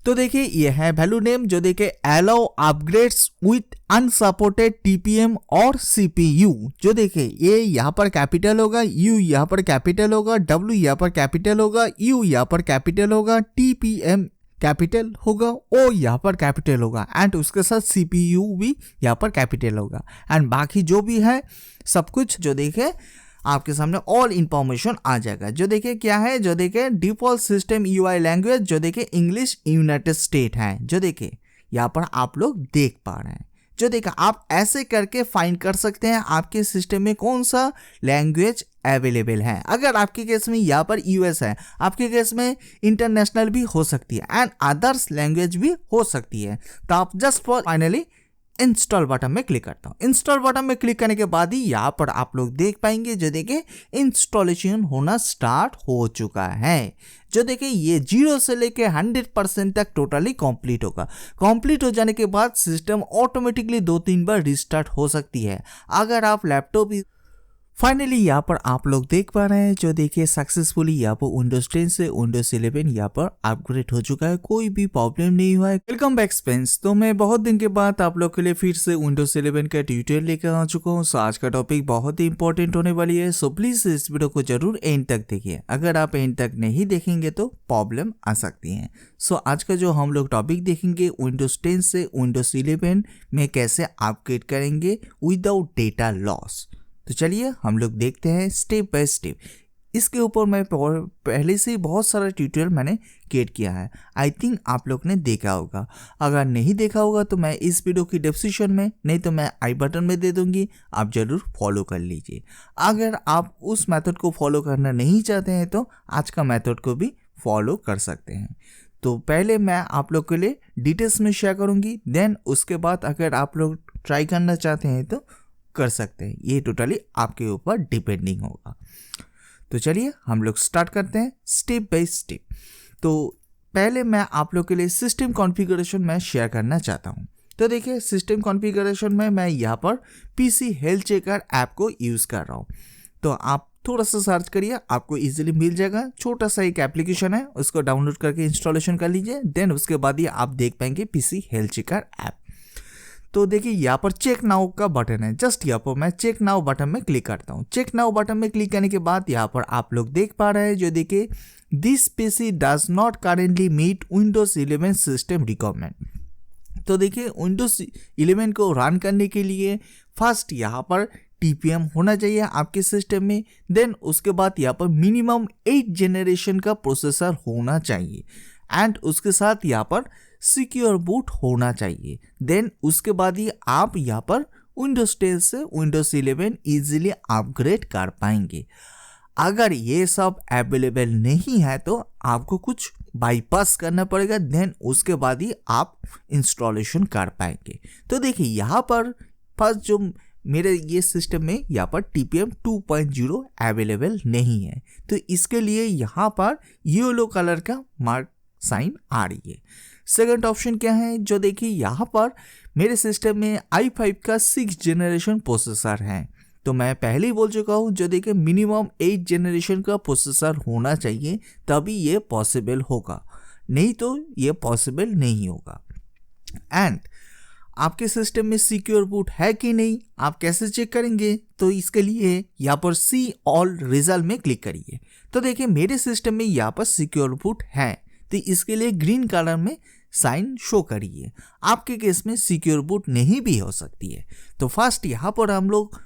तो देखिए ये है वैल्यू नेम जो देखिए allow upgrades with unsupported TPM और सीपीयू। जो देखिए ये यहाँ पर कैपिटल होगा, यू यहाँ पर कैपिटल होगा, डब्ल्यू यहाँ पर कैपिटल होगा, यू यहाँ पर कैपिटल होगा, टीपीएम कैपिटल होगा, ओ यहाँ पर कैपिटल होगा एंड उसके साथ सीपीयू भी यहाँ पर कैपिटल होगा एंड बाकी जो भी है सब कुछ जो देखे आपके सामने ऑल इंफॉर्मेशन आ जाएगा। जो देखिए क्या है, जो देखिए डिफॉल्ट सिस्टम यूआई लैंग्वेज जो देखिए इंग्लिश यूनाइटेड स्टेट है। जो देखिए यहाँ पर आप लोग देख पा रहे हैं। जो देखिए आप ऐसे करके फाइंड कर सकते हैं आपके सिस्टम में कौन सा लैंग्वेज अवेलेबल है। अगर आपके केस में यहाँ पर यूएस है, आपके केस में इंटरनेशनल भी हो सकती है एंड अदर्स लैंग्वेज भी हो सकती है। तो आप just for finally install button में क्लिक करता हूँ। इंस्टॉल बटन में क्लिक करने के बाद ही यहाँ पर आप लोग देख पाएंगे जो देखिए इंस्टॉलेशन होना स्टार्ट हो चुका है। जो देखिए ये 0 से लेके 100% तक टोटली कंप्लीट होगा। कंप्लीट हो जाने के बाद सिस्टम ऑटोमेटिकली 2-3 बार रिस्टार्ट हो सकती है। अगर आप लैपटॉप फाइनली यहाँ पर आप लोग देख पा रहे हैं जो देखिए सक्सेसफुली यहाँ पर विंडोज 10 से विंडोज 11 यहाँ पर अपग्रेड हो चुका है, कोई भी प्रॉब्लम नहीं हुआ है। Welcome back friends. तो मैं बहुत दिन के बाद आप लोग के लिए फिर से विंडोज 11 का ट्यूटोरियल लेकर आ चुका हूँ। सो आज का टॉपिक बहुत ही इंपॉर्टेंट होने वाली है। सो प्लीज इस वीडियो को जरूर एंड तक देखिए। अगर आप एंड तक नहीं देखेंगे तो प्रॉब्लम आ सकती है। सो आज का जो हम लोग टॉपिक देखेंगे विंडोज 10 से विंडोज 11 में कैसे अपग्रेड करेंगे विदाउट डेटा लॉस। तो चलिए हम लोग देखते हैं स्टेप बाय स्टेप। इसके ऊपर मैं पहले से ही बहुत सारा ट्यूटोरियल मैंने क्रिएट किया है। आई थिंक आप लोग ने देखा होगा। अगर नहीं देखा होगा तो मैं इस वीडियो की डिस्क्रिप्शन में नहीं तो मैं आई बटन में दे दूंगी, आप जरूर फॉलो कर लीजिए। अगर आप उस मेथड को फॉलो करना नहीं चाहते हैं तो आज का मेथड को भी फॉलो कर सकते हैं। तो पहले मैं आप लोग के लिए डिटेल्स में शेयर करूँगी, देन उसके बाद अगर आप लोग ट्राई करना चाहते हैं तो कर सकते हैं। ये टोटली आपके ऊपर डिपेंडिंग होगा। तो चलिए हम लोग स्टार्ट करते हैं स्टेप बाय स्टेप। तो पहले मैं आप लोग के लिए सिस्टम कॉन्फ़िगरेशन में शेयर करना चाहता हूँ। तो देखिए सिस्टम कॉन्फ़िगरेशन में मैं यहाँ पर पीसी हेल्थ चेकर ऐप को यूज़ कर रहा हूँ। तो आप थोड़ा सा सर्च करिए, आपको इजीली मिल जाएगा। छोटा सा एक एप्लीकेशन है, उसको डाउनलोड करके इंस्टॉलेशन कर लीजिए। देन उसके बाद ही आप देख पाएंगे पीसी हेल्थ चेकर ऐप। तो देखिए यहाँ पर चेक नाउ का बटन है। जस्ट यहाँ पर मैं चेक नाउ बटन में क्लिक करता हूँ। चेक नाउ बटन में क्लिक करने के बाद यहाँ पर आप लोग देख पा रहे हैं जो देखिए this PC does not currently meet Windows 11 system requirement. तो देखिए विंडोज 11 को रन करने के लिए फर्स्ट यहाँ पर टीपीएम होना चाहिए आपके सिस्टम में। देन उसके बाद यहाँ पर मिनिमम 8 जनरेशन का प्रोसेसर होना चाहिए एंड उसके साथ यहाँ पर सिक्योर बूट होना चाहिए। देन उसके बाद ही आप यहाँ पर विंडोज 10 से विंडोज 11 इजीली अपग्रेड कर पाएंगे। अगर ये सब अवेलेबल नहीं है तो आपको कुछ बाईपास करना पड़ेगा। देन उसके बाद ही आप इंस्टॉलेशन कर पाएंगे। तो देखिए यहाँ पर फर्स्ट जो मेरे ये सिस्टम में यहाँ पर TPM 2.0 अवेलेबल नहीं है, तो इसके लिए यहाँ पर येलो कलर का मार्क साइन आ रही है। सेकंड ऑप्शन क्या है, जो देखिए यहाँ पर मेरे सिस्टम में i5 का 6 जनरेशन प्रोसेसर है। तो मैं पहले ही बोल चुका हूँ जो देखिए मिनिमम 8 जनरेशन का प्रोसेसर होना चाहिए तभी ये पॉसिबल होगा, नहीं तो ये पॉसिबल नहीं होगा। एंड आपके सिस्टम में सिक्योर बूट है कि नहीं आप कैसे चेक करेंगे, तो इसके लिए यहाँ पर सी ऑल रिजल्ट में क्लिक करिए। तो देखिए मेरे सिस्टम में यहाँ पर सिक्योर बूट है, तो इसके लिए ग्रीन कलर में साइन शो करिए। आपके केस में सिक्योर बूट नहीं भी हो सकती है। तो फर्स्ट यहाँ पर हम लोग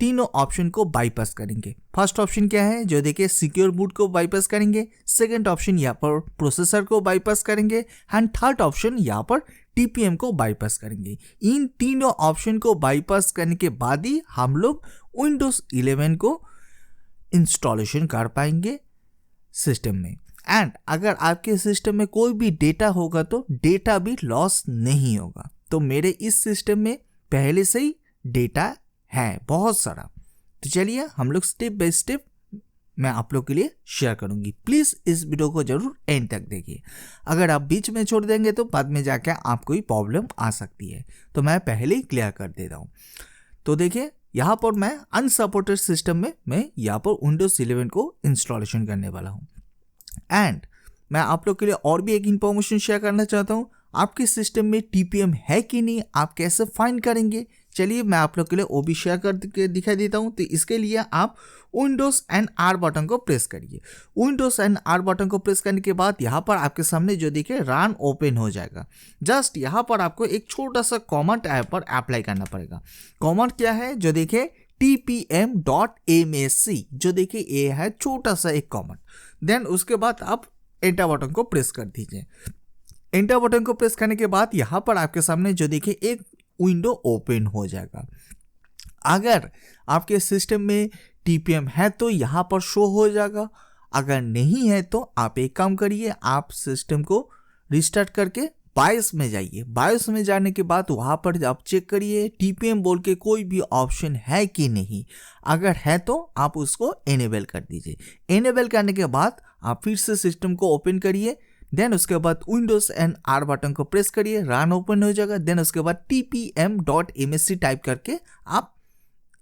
तीनों ऑप्शन को बाईपास करेंगे। फर्स्ट ऑप्शन क्या है, जो देखिए सिक्योर बूट को बाईपास करेंगे। सेकंड ऑप्शन यहाँ पर प्रोसेसर को बाईपास करेंगे एंड थर्ड ऑप्शन यहाँ पर टीपीएम को बाईपास करेंगे। इन तीनों ऑप्शन को बाईपास करने के बाद ही हम लोग विंडोज 11 को इंस्टॉलेशन कर पाएंगे सिस्टम में। एंड अगर आपके सिस्टम में कोई भी डेटा होगा तो डेटा भी लॉस नहीं होगा। तो मेरे इस सिस्टम में पहले से ही डेटा है बहुत सारा। तो चलिए हम लोग स्टेप बाय स्टेप मैं आप लोग के लिए शेयर करूंगी। प्लीज़ इस वीडियो को जरूर एंड तक देखिए। अगर आप बीच में छोड़ देंगे तो बाद में जाकर आपको ही प्रॉब्लम आ सकती है, तो मैं पहले ही क्लियर कर देता हूँ। तो देखिए यहाँ पर मैं अनसपोर्टेड सिस्टम में मैं यहाँ पर विंडोज 11 को इंस्टॉलेशन करने वाला हूँ। एंड मैं आप लोग के लिए और भी एक इन्फॉर्मेशन शेयर करना चाहता हूँ। आपके सिस्टम में TPM है कि नहीं, आप कैसे फाइंड करेंगे, चलिए मैं आप लोग के लिए वो भी शेयर करके दिखाई देता हूँ। तो इसके लिए आप विंडोज एंड आर बटन को प्रेस करिए। विंडोज एंड आर बटन को प्रेस करने के बाद यहाँ पर आपके सामने जो देखिए रन ओपन हो जाएगा। जस्ट यहाँ पर आपको एक छोटा सा कमांड ऐप पर अप्लाई करना पड़ेगा। कमांड क्या है, जो देखिए tpm.msc, जो देखिए ये है छोटा सा एक कमांड। देन उसके बाद आप एंटर बटन को प्रेस कर दीजिए। एंटर बटन को प्रेस करने के बाद यहाँ पर आपके सामने जो देखिए एक विंडो ओपन हो जाएगा। अगर आपके सिस्टम में TPM है तो यहाँ पर शो हो जाएगा, अगर नहीं है तो आप एक काम करिए, आप सिस्टम को रिस्टार्ट करके बायोस में जाइए। बायोस में जाने के बाद वहाँ पर आप चेक करिए TPM बोल के कोई भी ऑप्शन है कि नहीं। अगर है तो आप उसको इनेबल कर दीजिए। इनेबल करने के बाद आप फिर से सिस्टम को ओपन करिए। देन उसके बाद विंडोज एंड आर बटन को प्रेस करिए, रन ओपन हो जाएगा। देन उसके बाद tpm.msc टाइप करके आप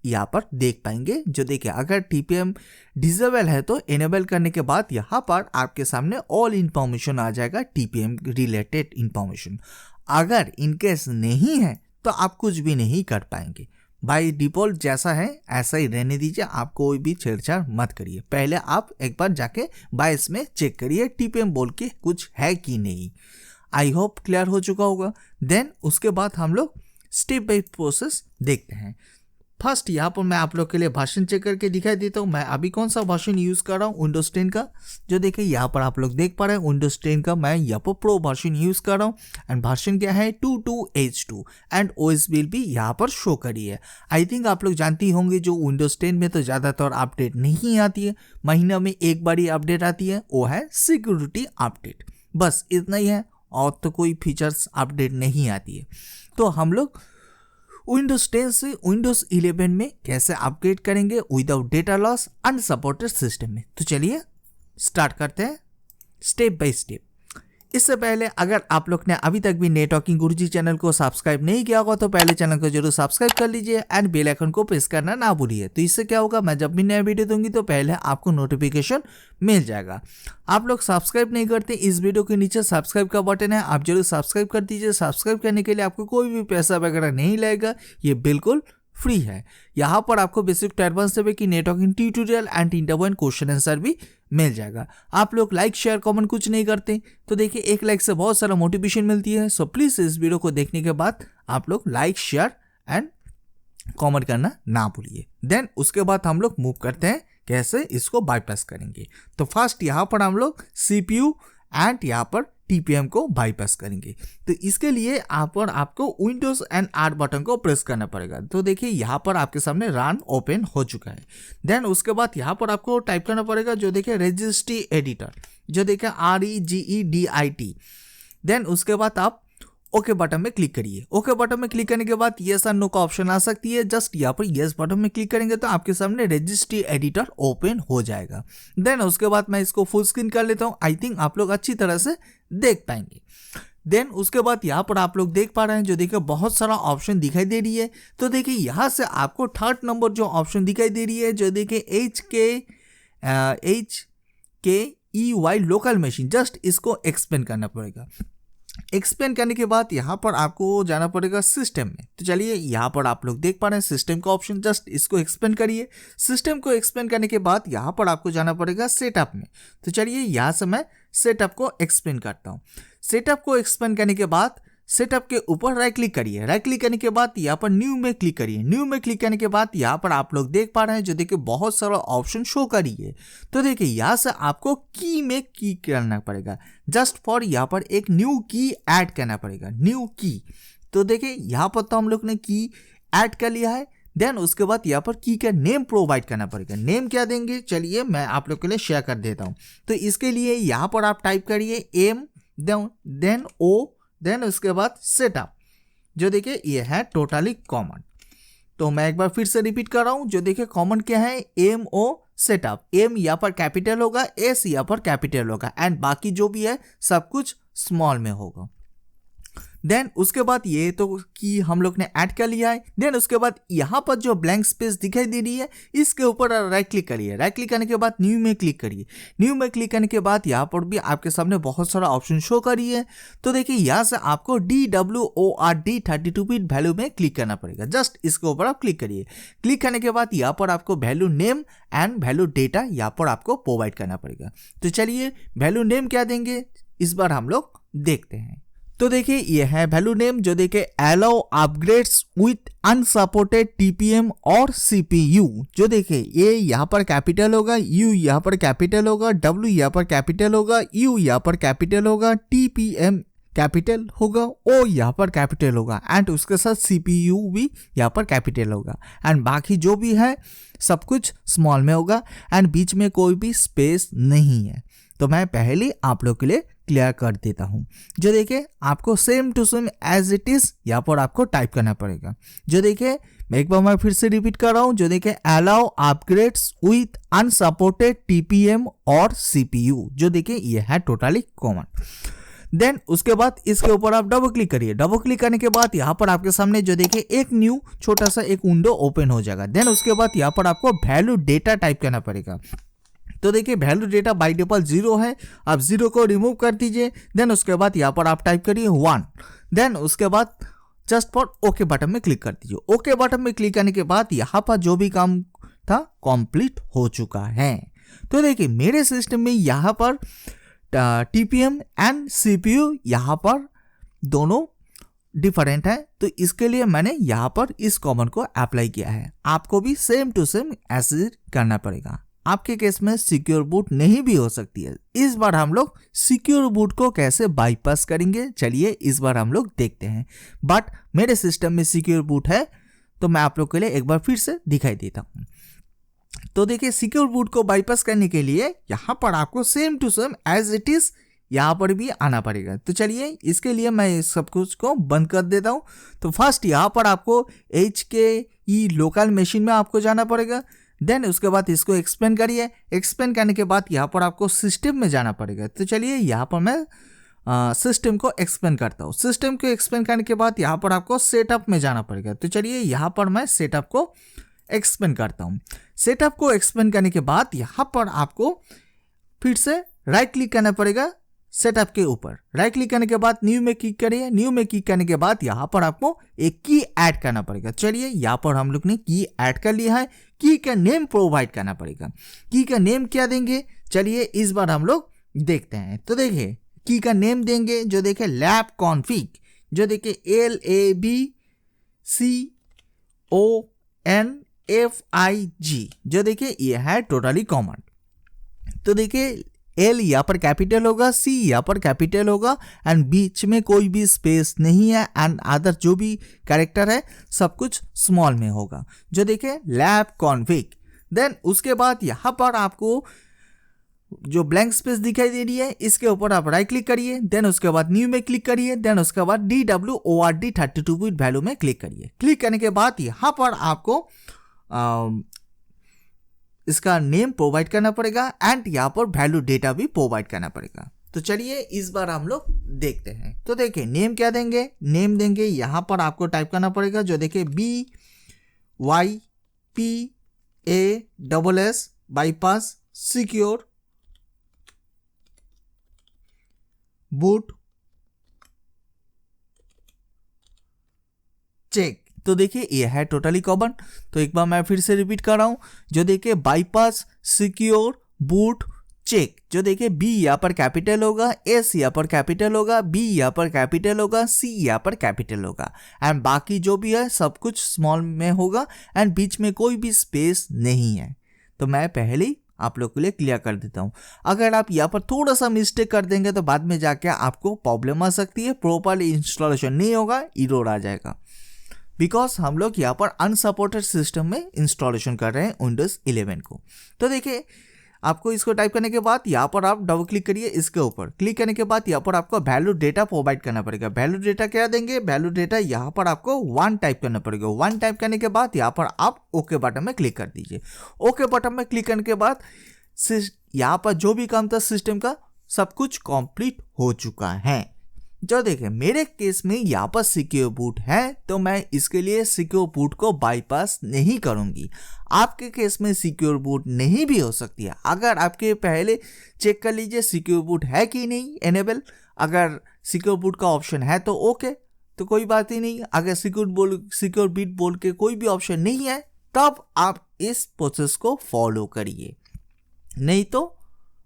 यहाँ पर देख पाएंगे। जो देखिए अगर TPM डिसेबल है तो इनेबल करने के बाद यहाँ पर आपके सामने ऑल इंफॉर्मेशन आ जाएगा, TPM रिलेटेड इंफॉर्मेशन। अगर इनकेस नहीं है तो आप कुछ भी नहीं कर पाएंगे। बाय डिफ़ॉल्ट जैसा है ऐसा ही रहने दीजिए, आप कोई भी छेड़छाड़ मत करिए। पहले आप एक बार जाके बायोस में चेक करिए TPM बोल के कुछ है कि नहीं। आई होप क्लियर हो चुका होगा। देन उसके बाद हम लोग स्टेप बाय प्रोसेस देखते हैं। फर्स्ट यहाँ पर मैं आप लोग के लिए वर्जन चेक करके दिखाई देता हूँ। मैं अभी कौन सा वर्जन यूज़ कर रहा हूँ, विंडोज 10 का। जो देखिए यहाँ पर आप लोग देख पा रहे हैं विंडोज 10 का मैं यहाँ पर प्रो वर्जन यूज़ कर रहा हूँ। एंड वर्जन क्या है 22H2 एंड OS बिल भी यहाँ पर शो करी है। आई थिंक आप लोग जानती होंगे जो विंडोज 10 में तो ज़्यादातर अपडेट नहीं आती है, महीना में एक बार ही अपडेट आती है, वो है सिक्योरिटी अपडेट। बस इतना ही है, और तो कोई फीचर्स अपडेट नहीं आती है। तो हम लोग विंडोज 10 से विंडोज 11 में कैसे अपग्रेड करेंगे without data loss unsupported system में। तो चलिए स्टार्ट करते हैं स्टेप बाय स्टेप। इससे पहले अगर आप लोग ने अभी तक भी नेटवर्किंग गुरुजी चैनल को सब्सक्राइब नहीं किया होगा तो पहले चैनल को जरूर सब्सक्राइब कर लीजिए एंड बेल आइकन को प्रेस करना ना भूलिए। तो इससे क्या होगा, मैं जब भी नया वीडियो दूंगी तो पहले आपको नोटिफिकेशन मिल जाएगा। आप लोग सब्सक्राइब नहीं करते, इस वीडियो के नीचे सब्सक्राइब का बटन है, आप जरूर सब्सक्राइब कर दीजिए। सब्सक्राइब करने के लिए आपको कोई भी पैसा वगैरह नहीं लगेगा, ये बिल्कुल फ्री है। यहाँ पर आपको बेसिक टू एडवांस लेवल की networking tutorial and interview question answer भी मिल जाएगा। आप लोग लाइक शेयर कमेंट कुछ नहीं करते, तो देखिए एक लाइक से बहुत सारा मोटिवेशन मिलती है। सो प्लीज इस वीडियो को देखने के बाद आप लोग लाइक शेयर एंड कमेंट करना ना भूलिए। देन उसके बाद हम लोग मूव करते हैं कैसे इसको बाईपास करेंगे। तो फर्स्ट यहाँ पर हम लोग CPU एंड यहाँ पर TPM को बाईपास करेंगे। तो इसके लिए आपको विंडोज एंड आर बटन को प्रेस करना पड़ेगा। तो देखिए यहाँ पर आपके सामने रन ओपन हो चुका है। देन उसके बाद यहाँ पर आपको टाइप करना पड़ेगा जो देखिए रजिस्ट्री एडिटर, जो देखिए REGEDIT। देन उसके बाद आप ओके बटन में क्लिक करिए। ओके बटन में क्लिक करने के बाद येस और नो का ऑप्शन आ सकती है। जस्ट यहाँ पर येस बटन में क्लिक करेंगे तो आपके सामने रजिस्ट्री एडिटर ओपन हो जाएगा। देन उसके बाद मैं इसको फुल स्क्रीन कर लेता हूँ, आई थिंक आप लोग अच्छी तरह से देख पाएंगे। देन उसके बाद यहाँ पर आप लोग देख पा रहे हैं जो देखिए बहुत सारा ऑप्शन दिखाई दे रही है। तो देखिए यहाँ से आपको थर्ड नंबर जो ऑप्शन दिखाई दे रही है जो देखिए HKEY लोकल मशीन, जस्ट इसको एक्सपेंड करना पड़ेगा। एक्सपेंड करने के बाद यहाँ पर आपको जाना पड़ेगा सिस्टम में। तो चलिए यहाँ पर आप लोग देख पा रहे हैं सिस्टम का ऑप्शन, जस्ट इसको एक्सपेंड करिए। सिस्टम को एक्सपेंड करने के बाद यहाँ पर आपको जाना पड़ेगा सेटअप में। तो चलिए यहाँ से मैं सेटअप को एक्सपेंड करता हूँ। सेटअप को एक्सपेंड करने के बाद सेटअप के ऊपर राइट क्लिक करिए। राइट क्लिक करने के बाद यहाँ पर न्यू में क्लिक करिए। न्यू में क्लिक करने के बाद यहाँ पर आप लोग देख पा रहे हैं जो देखिए बहुत सारा ऑप्शन शो करिए। तो देखिए यहाँ से आपको की में की करना पड़ेगा। जस्ट फॉर यहाँ पर एक न्यू की ऐड करना पड़ेगा, न्यू की। तो देखिए यहाँ पर तो हम लोग ने की ऐड कर लिया है। देन उसके बाद यहाँ पर की का नेम प्रोवाइड करना पड़ेगा। नेम क्या देंगे चलिए मैं आप लोग के लिए शेयर कर देता हूँ। तो इसके लिए यहाँ पर आप टाइप करिए एम देन ओ, देन उसके बाद सेटअप, जो देखिए ये है टोटली कॉमन। तो मैं एक बार फिर से रिपीट कर रहा हूँ, जो देखिए कॉमन क्या है MO सेटअप। एम यहाँ पर कैपिटल होगा, एस यहाँ पर कैपिटल होगा एंड बाकी जो भी है सब कुछ स्मॉल में होगा। देन उसके बाद ये तो की हम लोग ने ऐड कर लिया है। देन उसके बाद यहाँ पर जो ब्लैंक स्पेस दिखाई दे रही है इसके ऊपर राइट क्लिक करिए। राइट क्लिक करने के बाद न्यू में क्लिक करिए। न्यू में क्लिक करने के बाद यहाँ पर भी आपके सामने बहुत सारा ऑप्शन शो करिए। तो देखिए यहाँ से आपको DWORD 32 बिट वैल्यू में क्लिक करना पड़ेगा। जस्ट इसके ऊपर आप क्लिक करिए। क्लिक करने के बाद यहाँ पर आपको value name and value data यहाँ पर आपको प्रोवाइड करना पड़ेगा। तो चलिए वैल्यू नेम क्या देंगे इस बार हम लोग देखते हैं। तो देखिए ये है वैल्यू नेम जो देखिए allow upgrades with unsupported TPM और CPU। जो देखिए ये यहाँ पर कैपिटल होगा, U यहाँ पर कैपिटल होगा, W यहाँ पर कैपिटल होगा, U यहाँ पर कैपिटल होगा, TPM कैपिटल होगा, O यहाँ पर कैपिटल होगा एंड उसके साथ CPU भी यहाँ पर कैपिटल होगा एंड बाकी जो भी है सब कुछ स्मॉल में होगा एंड बीच में कोई भी स्पेस नहीं है। तो मैं पहले आप लोग के लिए क्लियर कर देता हूं। जो देखिए आपको same to same as it is यहाँ पर आपको टाइप करना पड़ेगा। जो देखिए एक बार मैं फिर से रिपीट कर रहा हूं। जो देखिए allow upgrades with unsupported TPM और CPU। जो देखिए ये है टोटली कॉमन। देन उसके बाद इसके ऊपर आप डबल क्लिक करिए। डबल क्लिक करने के बाद यहाँ पर आपके सामने जो देखिए एक न्यू छोटा सा एक विंडो ओपन हो जाएगा। देन उसके बाद यहाँ पर आपको वैल्यू डेटा टाइप करना पड़ेगा। तो देखिए वैल्यू डेटा बाय डिफॉल्ट 0 है, आप 0 को रिमूव कर दीजिए। देन उसके बाद यहाँ पर आप टाइप करिए 1। देन उसके बाद जस्ट फॉर ओके बटन में क्लिक कर दीजिए। ओके बटन में क्लिक करने के बाद यहाँ पर जो भी काम था कंप्लीट हो चुका है। तो देखिए मेरे सिस्टम में यहाँ पर TPM एंड CPU यहाँ पर दोनों डिफरेंट है। तो इसके लिए मैंने यहाँ पर इस कॉमन को अप्लाई किया है। आपको भी सेम टू सेम ऐसे करना पड़ेगा। आपके केस में सिक्योर बूट नहीं भी हो सकती है। इस बार हम लोग सिक्योर बूट को कैसे बाईपास करेंगे चलिए इस बार हम लोग देखते हैं। बट मेरे सिस्टम में सिक्योर बूट है तो मैं आप लोग के लिए एक बार फिर से दिखाई देता हूं। तो देखिए सिक्योर बूट को बाईपास करने के लिए यहाँ पर आपको same to same as it is यहाँ पर भी आना पड़ेगा। तो चलिए इसके लिए मैं सब कुछ को बंद कर देता हूँ। तो फर्स्ट यहाँ पर आपको HKE लोकल मशीन में आपको जाना पड़ेगा। देन उसके बाद इसको एक्सपेंड करिए। एक्सपेंड करने के बाद यहाँ पर आपको सिस्टम में जाना पड़ेगा। तो चलिए यहाँ पर मैं सिस्टम को एक्सपेंड करता हूँ। सिस्टम को एक्सपेंड करने के बाद यहाँ पर आपको सेटअप में जाना पड़ेगा। तो चलिए यहाँ पर मैं सेटअप को एक्सपेंड करता हूँ। सेटअप को एक्सपेंड करने के बाद यहाँ पर आपको फिर से राइट क्लिक करना पड़ेगा सेटअप के ऊपर। राइट क्लिक करने के बाद न्यू में क्लिक करिए। न्यू में क्लिक करने के बाद यहाँ पर आपको एक की ऐड करना पड़ेगा। चलिए यहाँ पर हम लोग ने की ऐड कर लिया है। की का नेम प्रोवाइड करना पड़ेगा। की का नेम क्या देंगे चलिए इस बार हम लोग देखते हैं। तो देखिए की का नेम देंगे जो देखिए लैब कॉन्फिग। जो देखिए LABCONFIG। जो देखिए ये है टोटली कॉमन। तो देखिए L यहाँ पर कैपिटल होगा, C यहाँ पर कैपिटल होगा एंड बीच में कोई भी स्पेस नहीं है एंड अदर जो भी कैरेक्टर है सब कुछ स्मॉल में होगा। जो देखिए लैब कॉन्फिग। देन उसके बाद यहाँ पर आपको जो ब्लैंक स्पेस दिखाई दे रही है इसके ऊपर आप राइट क्लिक करिए। देन उसके बाद न्यू में क्लिक करिए। देन उसके बाद DWORD 32 बिट वैल्यू में क्लिक करिए। क्लिक करने के बाद यहाँ पर आपको इसका नेम प्रोवाइड करना पड़ेगा एंड यहाँ पर वैल्यू डेटा भी प्रोवाइड करना पड़ेगा। तो चलिए इस बार हम लोग देखते हैं। तो देखिए नेम क्या देंगे, नेम देंगे यहाँ पर आपको टाइप करना पड़ेगा। जो देखिए BYPASS bypass secure boot check. तो देखिए ये है टोटली कॉमन। तो एक बार मैं फिर से रिपीट कर रहा हूं। जो देखिए बाईपास सिक्योर बूट चेक। जो देखिए B यहाँ पर कैपिटल होगा, S यहाँ पर कैपिटल होगा, B यहाँ पर कैपिटल होगा, C यहाँ पर कैपिटल होगा एंड बाकी जो भी है सब कुछ स्मॉल में होगा एंड बीच में कोई भी स्पेस नहीं है। तो मैं पहले ही आप लोग के लिए क्लियर कर देता हूँ। अगर आप यहाँ पर थोड़ा सा मिस्टेक कर देंगे तो बाद में जाके आपको प्रॉब्लम आ सकती है, प्रॉपरली इंस्टॉलेशन नहीं होगा, एरर आ जाएगा। बिकॉज हम लोग यहाँ पर अनसपोर्टेड सिस्टम में इंस्टॉलेशन कर रहे हैं विंडोज 11 को। तो देखिए आपको इसको टाइप करने के बाद यहाँ पर आप डबल क्लिक करिए इसके ऊपर। क्लिक करने के बाद यहाँ पर आपको वैल्यू डेटा प्रोवाइड करना पड़ेगा। वैल्यू डेटा क्या देंगे, वैल्यू डेटा यहाँ पर आपको 1 टाइप करना पड़ेगा। 1 टाइप करने के बाद यहाँ पर आप ओके बटन में क्लिक कर दीजिए। ओके बटन में क्लिक करने के बाद यहाँ पर जो भी काम था सिस्टम का सब कुछ कंप्लीट हो चुका है। जो देखिए मेरे केस में यहाँ पर सिक्योर बूट है तो मैं इसके लिए सिक्योर बूट को बाईपास नहीं करूँगी। आपके केस में सिक्योर बूट नहीं भी हो सकती है। अगर आपके पहले चेक कर लीजिए सिक्योर बूट है कि नहीं एनेबल। अगर सिक्योर बूट का ऑप्शन है तो ओके, तो कोई बात ही नहीं। अगर सिक्योर बीट बोल के कोई भी ऑप्शन नहीं है तब आप इस प्रोसेस को फॉलो करिए, नहीं तो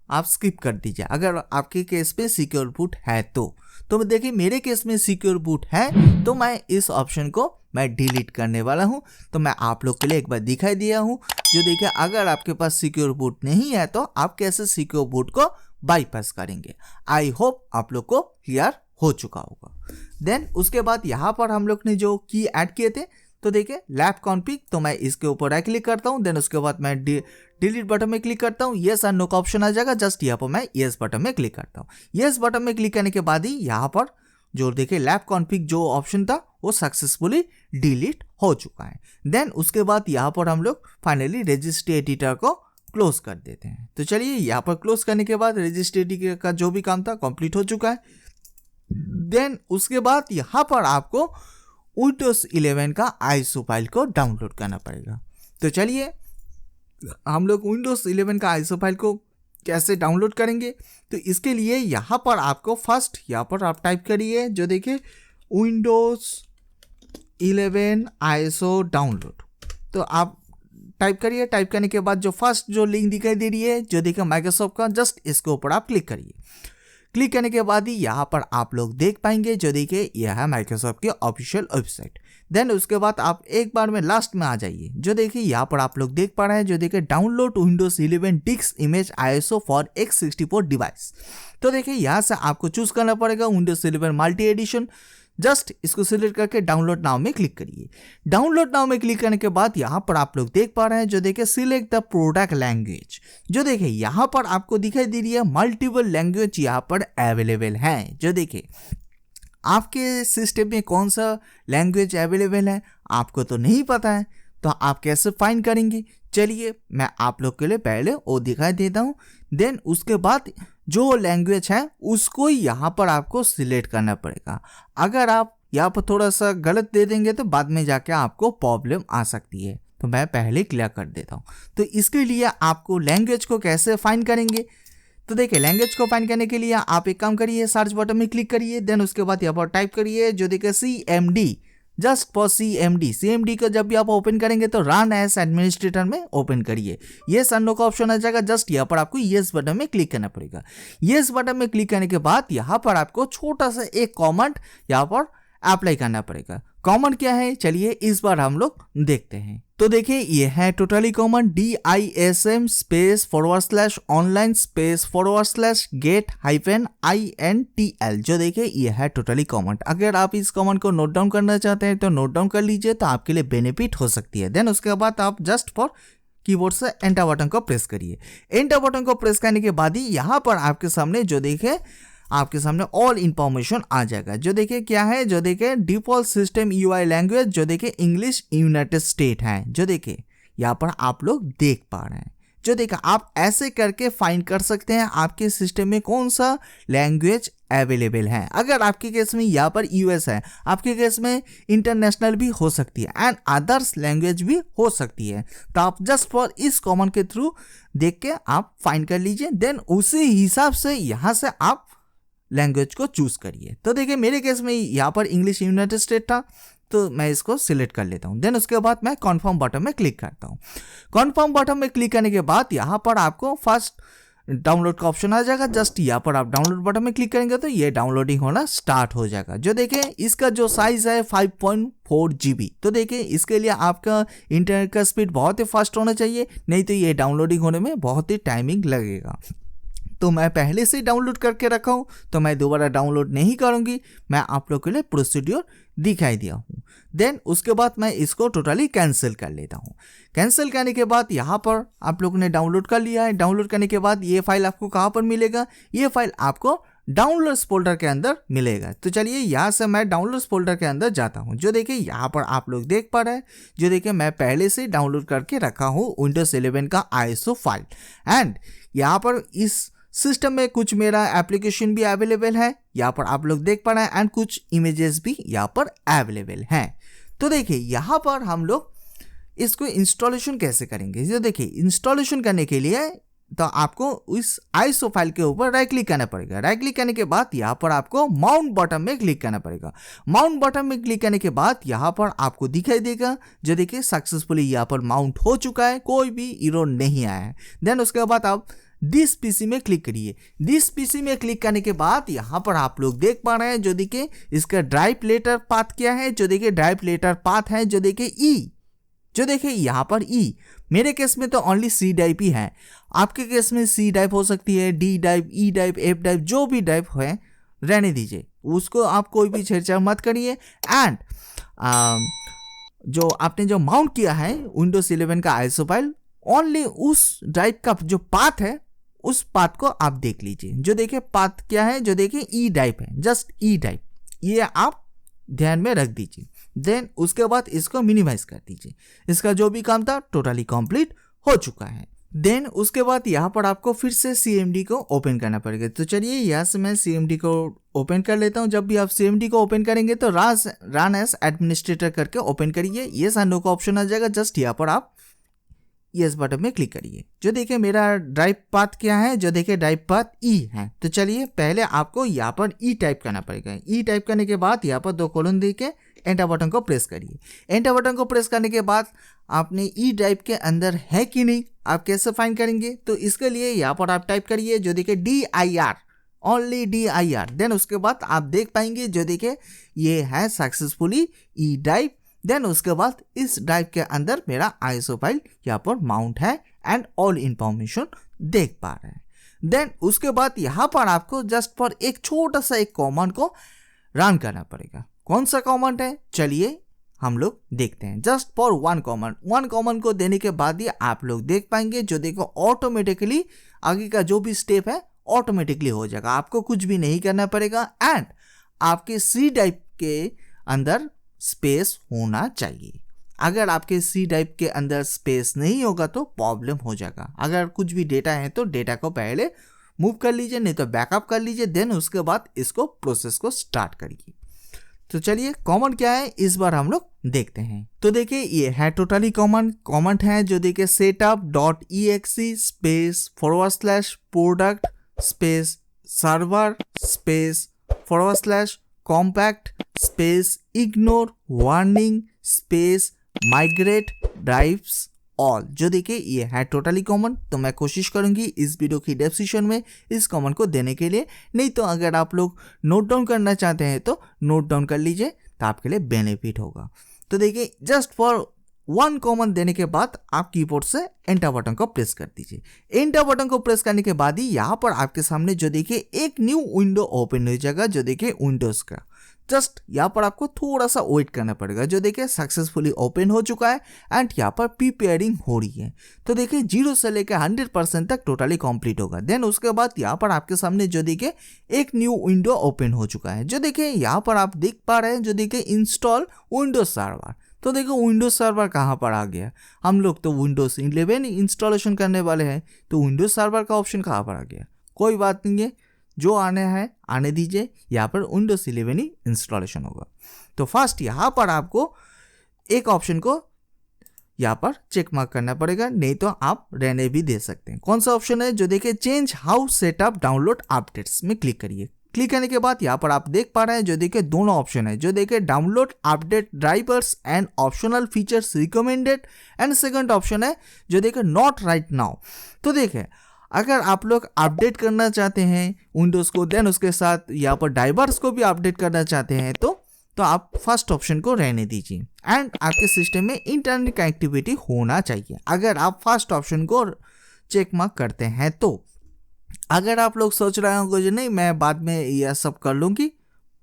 आप स्किप कर दीजिए अगर आपके केस में सिक्योर बूट है तो देखिए मेरे केस में सिक्योर बूट है तो मैं इस ऑप्शन को मैं डिलीट करने वाला हूं। तो मैं आप लोग के लिए एक बार दिखाई दिया हूं। जो देखिए अगर आपके पास सिक्योर बूट नहीं है तो आप कैसे सिक्योर बूट को बाईपास करेंगे। आई होप आप लोग को क्लियर हो चुका होगा। देन उसके बाद यहाँ पर हम लोग ने जो की ऐड किए थे तो देखिए लैब कॉन्फिग, तो मैं इसके ऊपर राइट क्लिक करता हूँ। देन उसके बाद मैं डिलीट बटन में क्लिक करता हूँ। येस और नो का ऑप्शन आ जाएगा। जस्ट यहाँ पर मैं येस बटन में क्लिक करता हूँ। येस बटन में क्लिक करने के बाद ही यहाँ पर जो देखिए लैब कॉन्फिग जो ऑप्शन था वो सक्सेसफुली डिलीट हो चुका है। देन उसके बाद यहाँ पर हम लोग फाइनली रजिस्ट्री एडिटर को क्लोज कर देते हैं। तो चलिए यहाँ पर क्लोज करने के बाद रजिस्ट्री एडिटर का जो भी काम था कंप्लीट हो चुका है। देन उसके बाद यहाँ पर आपको विंडोज 11 का आईएसओ फाइल को डाउनलोड करना पड़ेगा। तो चलिए हम लोग विंडोज 11 का आईएसओ फाइल को कैसे डाउनलोड करेंगे। तो इसके लिए यहाँ पर आपको फर्स्ट यहाँ पर आप टाइप करिए जो देखिए विंडोज 11 आईएसओ डाउनलोड। तो आप टाइप करिए। टाइप करने के बाद जो फर्स्ट जो लिंक दिखाई दे रही है जो देखिए माइक्रोसॉफ्ट का, जस्ट इसके ऊपर आप क्लिक करिए। क्लिक करने के बाद ही यहाँ पर आप लोग देख पाएंगे जो देखिए यह है माइक्रोसॉफ्ट की ऑफिशियल वेबसाइट। देन उसके बाद आप एक बार में लास्ट में आ जाइए। जो देखिए यहाँ पर आप लोग देख पा रहे हैं जो देखिए download Windows 11 disc image ISO for x64 device. तो देखिए यहाँ से आपको चूज करना पड़ेगा विंडोज 11 मल्टी एडिशन। जस्ट इसको सिलेक्ट करके डाउनलोड नाउ में क्लिक करिए। डाउनलोड नाउ में क्लिक करने के बाद यहाँ पर आप लोग देख पा रहे हैं जो देखिए सिलेक्ट द प्रोडक्ट लैंग्वेज। जो देखिए यहाँ पर आपको दिखाई दे रही है मल्टीपल लैंग्वेज यहाँ पर अवेलेबल है। जो देखिए आपके सिस्टम में कौन सा लैंग्वेज अवेलेबल है आपको तो नहीं पता है, तो आप कैसे फाइंड करेंगे। चलिए मैं आप लोग के लिए पहले वो दिखाई देता हूँ। देन उसके बाद जो लैंग्वेज है उसको यहाँ पर आपको सिलेक्ट करना पड़ेगा। अगर आप यहाँ पर थोड़ा सा गलत दे देंगे तो बाद में जाके आपको प्रॉब्लम आ सकती है। तो मैं पहले क्लियर कर देता हूँ। तो इसके लिए आपको लैंग्वेज को कैसे फाइंड करेंगे। तो देखिए लैंग्वेज को फाइंड करने के लिए आप एक काम करिए, सर्च बटन में क्लिक करिए। देन उसके बाद यहाँ पर टाइप करिए जो देखिए CMD, जस्ट फॉर CMD को जब भी आप ओपन करेंगे तो रन एज एडमिनिस्ट्रेटर में ओपन करिए। येस नो का ऑप्शन आ जाएगा। जस्ट यहाँ पर आपको येस बटन में क्लिक करना पड़ेगा। येस बटन में क्लिक करने के बाद यहाँ पर आपको छोटा सा एक कमेंट यहाँ पर अप्लाई करना पड़ेगा। कॉमन क्या है चलिए इस बार हम लोग देखते हैं। तो देखिए ये है टोटली कॉमन DISM /online/get-intl। जो देखिए ये है टोटली कॉमन। अगर आप इस कॉमन को नोट डाउन करना चाहते हैं तो नोट डाउन कर लीजिए, तो आपके लिए बेनिफिट हो सकती है। देन उसके बाद आप जस्ट फॉर कीबोर्ड से एंटर बटन को प्रेस करिए। एंटर बटन को प्रेस करने के बाद ही यहाँ पर आपके सामने जो देखिए आपके सामने ऑल इंफॉर्मेशन आ जाएगा। जो देखिए क्या है, जो देखिए डिफॉल्ट सिस्टम UI लैंग्वेज जो देखिए इंग्लिश यूनाइटेड स्टेट है। जो देखिए यहाँ पर आप लोग देख पा रहे हैं। जो देखिए आप ऐसे करके फाइंड कर सकते हैं आपके सिस्टम में कौन सा लैंग्वेज अवेलेबल है। अगर आपके केस में यहाँ पर US है, आपके केस में इंटरनेशनल भी हो सकती है एंड अदर्स लैंग्वेज भी हो सकती है। तो आप जस्ट फॉर इस कॉमन के थ्रू देख के आप फाइंड कर लीजिए। देन उसी हिसाब से यहाँ से आप लैंग्वेज को चूज करिए। तो देखिए मेरे केस में यहाँ पर इंग्लिश यूनाइटेड स्टेट था तो मैं इसको सिलेक्ट कर लेता हूँ। देन उसके बाद मैं कन्फर्म बटन में क्लिक करता हूँ। कन्फर्म बटन में क्लिक करने के बाद यहाँ पर आपको फर्स्ट डाउनलोड का ऑप्शन आ जाएगा। जस्ट यहाँ पर आप डाउनलोड बटन में क्लिक करेंगे तो ये डाउनलोडिंग होना स्टार्ट हो जाएगा। जो देखिए इसका जो साइज है 5.4 GB। तो देखिए इसके लिए आपका इंटरनेट का स्पीड बहुत ही फास्ट होना चाहिए, नहीं तो ये डाउनलोडिंग होने में बहुत ही टाइमिंग लगेगा। तो मैं पहले से डाउनलोड करके रखा हूँ तो मैं दोबारा डाउनलोड नहीं करूँगी। मैं आप लोग के लिए प्रोसीड्योर दिखाई दिया हूँ। देन उसके बाद मैं इसको टोटली कैंसिल कर लेता हूँ। कैंसिल करने के बाद यहाँ पर आप लोगों ने डाउनलोड कर लिया है। डाउनलोड करने के बाद ये फाइल आपको कहाँ पर मिलेगा, ये फाइल आपको डाउनलोड्स फोल्डर के अंदर मिलेगा। तो चलिए यहाँ से मैं डाउनलोड्स फोल्डर के अंदर जाता हूँ। जो देखिए यहाँ पर आप लोग देख पा रहे हैं, जो देखिए मैं पहले से डाउनलोड करके रखा हूँ विंडोज 11 का ISO फाइल। एंड यहाँ पर इस सिस्टम में कुछ मेरा एप्लीकेशन भी अवेलेबल है, यहाँ पर आप लोग देख पा रहे हैं, एंड कुछ इमेजेस भी यहाँ पर अवेलेबल हैं। तो देखिए यहाँ पर हम लोग इसको इंस्टॉलेशन कैसे करेंगे। तो देखिए इंस्टॉलेशन करने के लिए तो आपको इस आईएसओ फाइल के ऊपर राइट क्लिक करना पड़ेगा। राइट क्लिक करने के बाद यहाँ पर आपको माउंट बटन में क्लिक करना पड़ेगा। माउंट बटन में क्लिक करने के बाद यहाँ पर आपको दिखाई देगा जो देखिए सक्सेसफुली यहाँ पर माउंट हो चुका है, कोई भी एरर नहीं आया है। देन उसके बाद आप दिस पीसी में क्लिक करिए। दिस पीसी में क्लिक करने के बाद यहाँ पर आप लोग देख पा रहे हैं जो देखिए इसका ड्राइव लेटर पाथ क्या है। जो देखिए ड्राइव लेटर पाथ है जो देखिए ई, जो देखिए यहाँ पर ई। मेरे केस में तो ओनली सी ड्राइव ही है, आपके केस में सी ड्राइव हो सकती है, D drive, E drive, F drive, जो भी ड्राइव है रहने दीजिए, उसको आप कोई भी छेड़छाड़ मत करिए। एंड जो आपने जो माउंट किया है विंडोज 11 का आईएसओ फाइल, ओनली उस ड्राइव का जो पाथ है उस पाथ को आप देख लीजिए। जो देखिए पाथ क्या है, जो देखिए ई ड्राइव है, जस्ट ई ड्राइव, ये आप ध्यान में रख दीजिए। देन उसके बाद इसको मिनिमाइज कर दीजिए। इसका जो भी काम था टोटली कंप्लीट हो चुका है। देन उसके बाद यहाँ पर आपको फिर से CMD को ओपन करना पड़ेगा। तो चलिए यहाँ से मैं CMD को ओपन कर लेता हूँ। जब भी आप CMD को ओपन करेंगे तो रन एज एडमिनिस्ट्रेटर करके ओपन करिए। ये नो का ऑप्शन आ जाएगा, जस्ट यहाँ पर आप यस बटन में क्लिक करिए। जो देखिए मेरा ड्राइव पाथ क्या है, जो देखिए ड्राइव पाथ ई है। तो चलिए पहले आपको यहाँ पर ई टाइप करना पड़ेगा। ई टाइप करने के बाद यहाँ पर 2 कोलन दे के एंटर बटन को प्रेस करिए। एंटर बटन को प्रेस करने के बाद आपने ई ड्राइव के अंदर है कि नहीं आप कैसे फाइंड करेंगे, तो इसके लिए यहाँ पर आप टाइप करिए जो देखिए DIR, ओनली DIR। देन उसके बाद आप देख पाएंगे जो देखिए ये है सक्सेसफुली ई ड्राइव। देन उसके बाद इस ड्राइव के अंदर मेरा आईएसओ फाइल यहाँ पर माउंट है एंड ऑल इंफॉर्मेशन देख पा रहे हैं। देन उसके बाद यहाँ पर आपको जस्ट फॉर एक छोटा सा एक कमांड को रन करना पड़ेगा। कौन सा कमांड है चलिए हम लोग देखते हैं। जस्ट फॉर वन कमांड को देने के बाद ही आप लोग देख पाएंगे जो देखो ऑटोमेटिकली आगे का जो भी स्टेप है ऑटोमेटिकली हो जाएगा, आपको कुछ भी नहीं करना पड़ेगा। एंड आपके सी ड्राइव के अंदर स्पेस होना चाहिए। अगर आपके सी ड्राइव के अंदर स्पेस नहीं होगा तो प्रॉब्लम हो जाएगा। अगर कुछ भी डेटा है तो डेटा को पहले मूव कर लीजिए, नहीं तो बैकअप कर लीजिए। देन उसके बाद इसको प्रोसेस को स्टार्ट करिए। तो चलिए कॉमन क्या है इस बार हम लोग देखते हैं। तो देखिए ये है टोटली कॉमन है जो देखिए setup.exe space /product space server space /compact space ignore warning space migrate drives all। जो देखिए ये है टोटली कॉमन। तो मैं कोशिश करूंगी इस वीडियो की डिस्क्रिप्शन में इस कॉमन को देने के लिए, नहीं तो अगर आप लोग नोट डाउन करना चाहते हैं तो नोट डाउन कर लीजिए, तो आपके लिए बेनिफिट होगा। तो देखिए जस्ट फॉर वन कॉमन देने के बाद आप कीबोर्ड से एंटर बटन को प्रेस कर दीजिए। एंटर बटन को प्रेस करने के बाद ही यहाँ पर आपके सामने जो देखिए एक न्यू विंडो ओपन हो जाएगा जो देखिए विंडोज का। जस्ट यहाँ पर आपको थोड़ा सा वेट करना पड़ेगा। जो देखिए सक्सेसफुली ओपन हो चुका है एंड यहाँ पर प्रीपेयरिंग हो रही है। तो देखिए 0 से लेकर 100% तक टोटली कंप्लीट होगा। देन उसके बाद यहाँ पर आपके सामने जो देखिए एक न्यू विंडो ओपन हो चुका है। जो देखिए यहाँ पर आप देख पा रहे हैं जो देखिए इंस्टॉल विंडोज सर्वर। तो देखो विंडोज सर्वर कहाँ पर आ गया, हम लोग तो विंडोज 11 इंस्टॉलेशन करने वाले हैं, तो विंडोज सर्वर का ऑप्शन कहाँ पर आ गया। कोई बात नहीं है, जो आने है आने दीजिए, यहाँ पर विंडोज 11 ही इंस्टॉलेशन होगा। तो फर्स्ट यहाँ पर आपको एक ऑप्शन को यहाँ पर चेक मार्क करना पड़ेगा, नहीं तो आप रहने भी दे सकते हैं। कौन सा ऑप्शन है, जो देखिए change how setup download updates में क्लिक करिए। क्लिक करने के बाद यहाँ पर आप देख पा रहे हैं जो देखिए दोनों ऑप्शन है, जो देखिए download update drivers and optional features recommended, and second option है जो देखिए नॉट राइट नाउ। तो देखिए अगर आप लोग अपडेट करना चाहते हैं विंडोज़ को, देन उसके साथ यहाँ पर ड्राइवर्स को भी अपडेट करना चाहते हैं तो आप फर्स्ट ऑप्शन को रहने दीजिए। एंड आपके सिस्टम में इंटरनेट कनेक्टिविटी होना चाहिए अगर आप फर्स्ट ऑप्शन को चेक मार्क करते हैं। तो अगर आप लोग सोच रहे होंगे नहीं मैं बाद में यह सब कर लूँगी,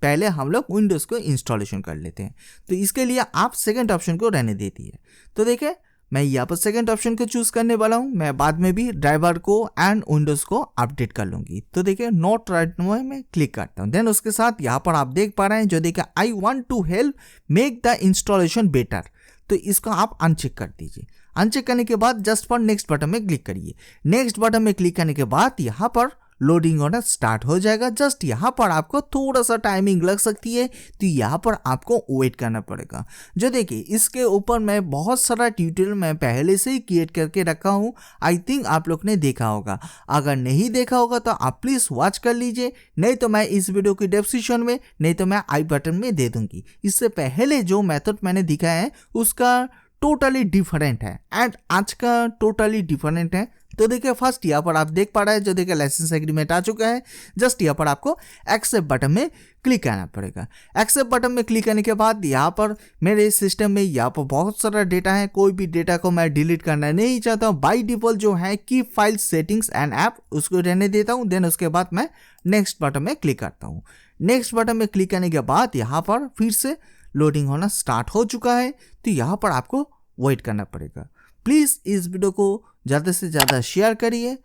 पहले हम लोग विंडोज़ को इंस्टॉलेशन कर लेते हैं, तो इसके लिए आप सेकंड ऑप्शन को रहने देती है। तो देखिए मैं यहाँ पर सेकंड ऑप्शन को चूज़ करने वाला हूँ। मैं बाद में भी ड्राइवर को एंड विंडोज़ को अपडेट कर लूँगी। तो देखिए नॉट राइट नाउ में क्लिक करता हूँ। देन उसके साथ यहाँ पर आप देख पा रहे हैं जो देखिए I want to help make the installation better, तो इसको आप अनचेक कर दीजिए। अनचेक करने के बाद जस्ट फॉर नेक्स्ट बटन में क्लिक करिए। नेक्स्ट बटन में क्लिक करने के बाद यहाँ पर लोडिंग होना स्टार्ट हो जाएगा। जस्ट यहाँ पर आपको थोड़ा सा टाइमिंग लग सकती है, तो यहाँ पर आपको वेट करना पड़ेगा। जो देखिए इसके ऊपर मैं बहुत सारा ट्यूटोरियल मैं पहले से ही क्रिएट करके रखा हूँ, आई थिंक आप लोग ने देखा होगा। अगर नहीं देखा होगा तो आप प्लीज़ वॉच कर लीजिए, नहीं तो मैं इस वीडियो की डिस्क्रिप्शन में, नहीं तो मैं आई बटन में दे दूंगी। इससे पहले जो मेथड मैंने दिखाया है उसका टोटली डिफरेंट है एंड आज का टोटली डिफरेंट है। तो देखिए फर्स्ट यहाँ पर आप देख पा रहे हैं, जो देखिए लाइसेंस एग्रीमेंट आ चुका है। जस्ट यहाँ पर आपको एक्सेप्ट बटन में क्लिक करना पड़ेगा। एक्सेप्ट बटन में क्लिक करने के बाद यहाँ पर मेरे सिस्टम में यहाँ पर बहुत सारा डेटा है, कोई भी डेटा को मैं डिलीट करना नहीं चाहता हूँ। बाई डिफॉल्ट जो है keep file settings and app उसको रहने देता हूँ। देन उसके बाद मैं नेक्स्ट बटन में क्लिक करता हूँ। नेक्स्ट बटन में क्लिक करने के बाद यहाँ पर फिर से लोडिंग होना स्टार्ट हो चुका है, तो यहाँ पर आपको वेट करना पड़ेगा। प्लीज़ इस वीडियो को ज़्यादा से ज़्यादा शेयर करिए।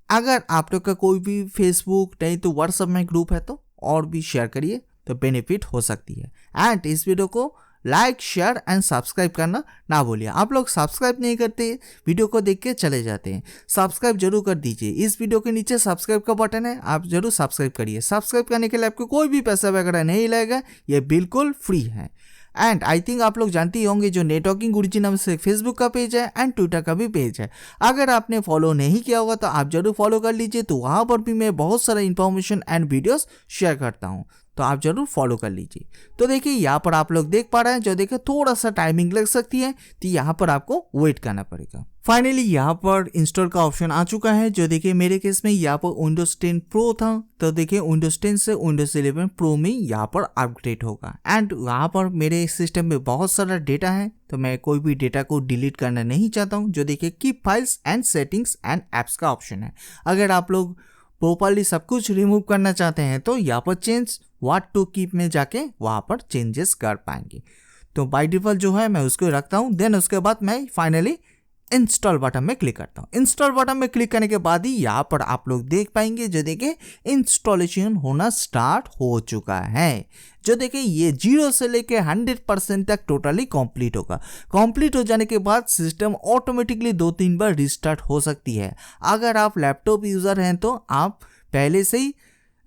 अगर आप लोग का कोई भी फेसबुक नहीं तो व्हाट्सएप में ग्रुप है तो और भी शेयर करिए, तो बेनिफिट हो सकती है। एंड इस वीडियो को लाइक शेयर एंड सब्सक्राइब करना ना भूलिए। आप लोग सब्सक्राइब नहीं करते, वीडियो को देख के चले जाते हैं। सब्सक्राइब जरूर कर दीजिए। इस वीडियो के नीचे सब्सक्राइब का बटन है, आप जरूर सब्सक्राइब करिए। सब्सक्राइब करने के लिए आपको कोई भी पैसा वगैरह नहीं लगेगा, ये बिल्कुल फ्री है। एंड आई थिंक आप लोग जानते ही होंगे जो नेटवर्किंग गुरुजी नाम से फेसबुक का पेज है एंड ट्विटर का भी पेज है। अगर आपने फॉलो नहीं किया होगा तो आप जरूर फॉलो कर लीजिए, तो वहाँ पर भी मैं बहुत सारा इन्फॉर्मेशन एंड वीडियोस शेयर करता हूँ, तो आप जरूर फॉलो कर लीजिए। तो देखिए यहाँ पर आप लोग देख पा रहे हैं, जो देखिए थोड़ा सा टाइमिंग लग सकती है, तो यहाँ पर आपको वेट करना पड़ेगा। फाइनली यहाँ पर इंस्टॉल का ऑप्शन आ चुका है। जो देखिए मेरे केस में यहाँ पर विंडोज 10 प्रो था, तो देखिए विंडोज 10 से विंडोज 11 प्रो में यहाँ पर अपग्रेड होगा। एंड यहाँ पर मेरे सिस्टम में बहुत सारा डेटा है, तो मैं कोई भी डेटा को डिलीट करना नहीं चाहता हूँ। जो देखिए keep files and settings and apps का ऑप्शन है। अगर आप लोग प्रॉपर्ली सब कुछ रिमूव करना चाहते हैं तो यहाँ पर चेंज व्हाट टू कीप में जाके वहाँ पर चेंजेस कर पाएंगे। तो बाय डिफॉल्ट जो है मैं उसको रखता हूँ। देन उसके बाद मैं फाइनली इंस्टॉल बटन में क्लिक करता हूँ। इंस्टॉल बटन में क्लिक करने के बाद ही यहाँ पर आप लोग देख पाएंगे, जो देखिए इंस्टॉलेशन होना स्टार्ट हो चुका है। जो देखिए ये 0 से लेके 100% तक टोटली कंप्लीट होगा। कंप्लीट हो जाने के बाद सिस्टम ऑटोमेटिकली 2-3 बार रिस्टार्ट हो सकती है। अगर आप लैपटॉप यूज़र हैं तो आप पहले से ही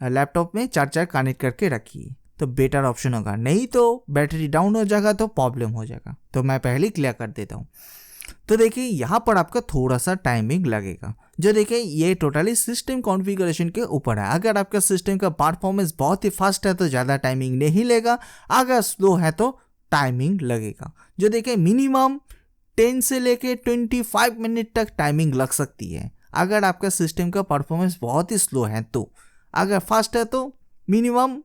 लैपटॉप में चार्जर कनेक्ट करके रखिए, तो बेटर ऑप्शन होगा। नहीं तो बैटरी डाउन हो जाएगा तो प्रॉब्लम हो जाएगा। तो मैं पहले क्लियर कर देता हूँ। तो देखिए यहाँ पर आपका थोड़ा सा टाइमिंग लगेगा। जो देखिए ये टोटली सिस्टम कॉन्फ़िगरेशन के ऊपर है। अगर आपका सिस्टम का परफॉर्मेंस बहुत ही फास्ट है तो ज़्यादा टाइमिंग नहीं लेगा, अगर स्लो है तो टाइमिंग लगेगा। जो देखिए मिनिमम 10 से लेके 25 मिनट तक टाइमिंग लग सकती है, अगर आपका सिस्टम का परफॉर्मेंस बहुत ही स्लो है तो। अगर फास्ट है तो मिनिमम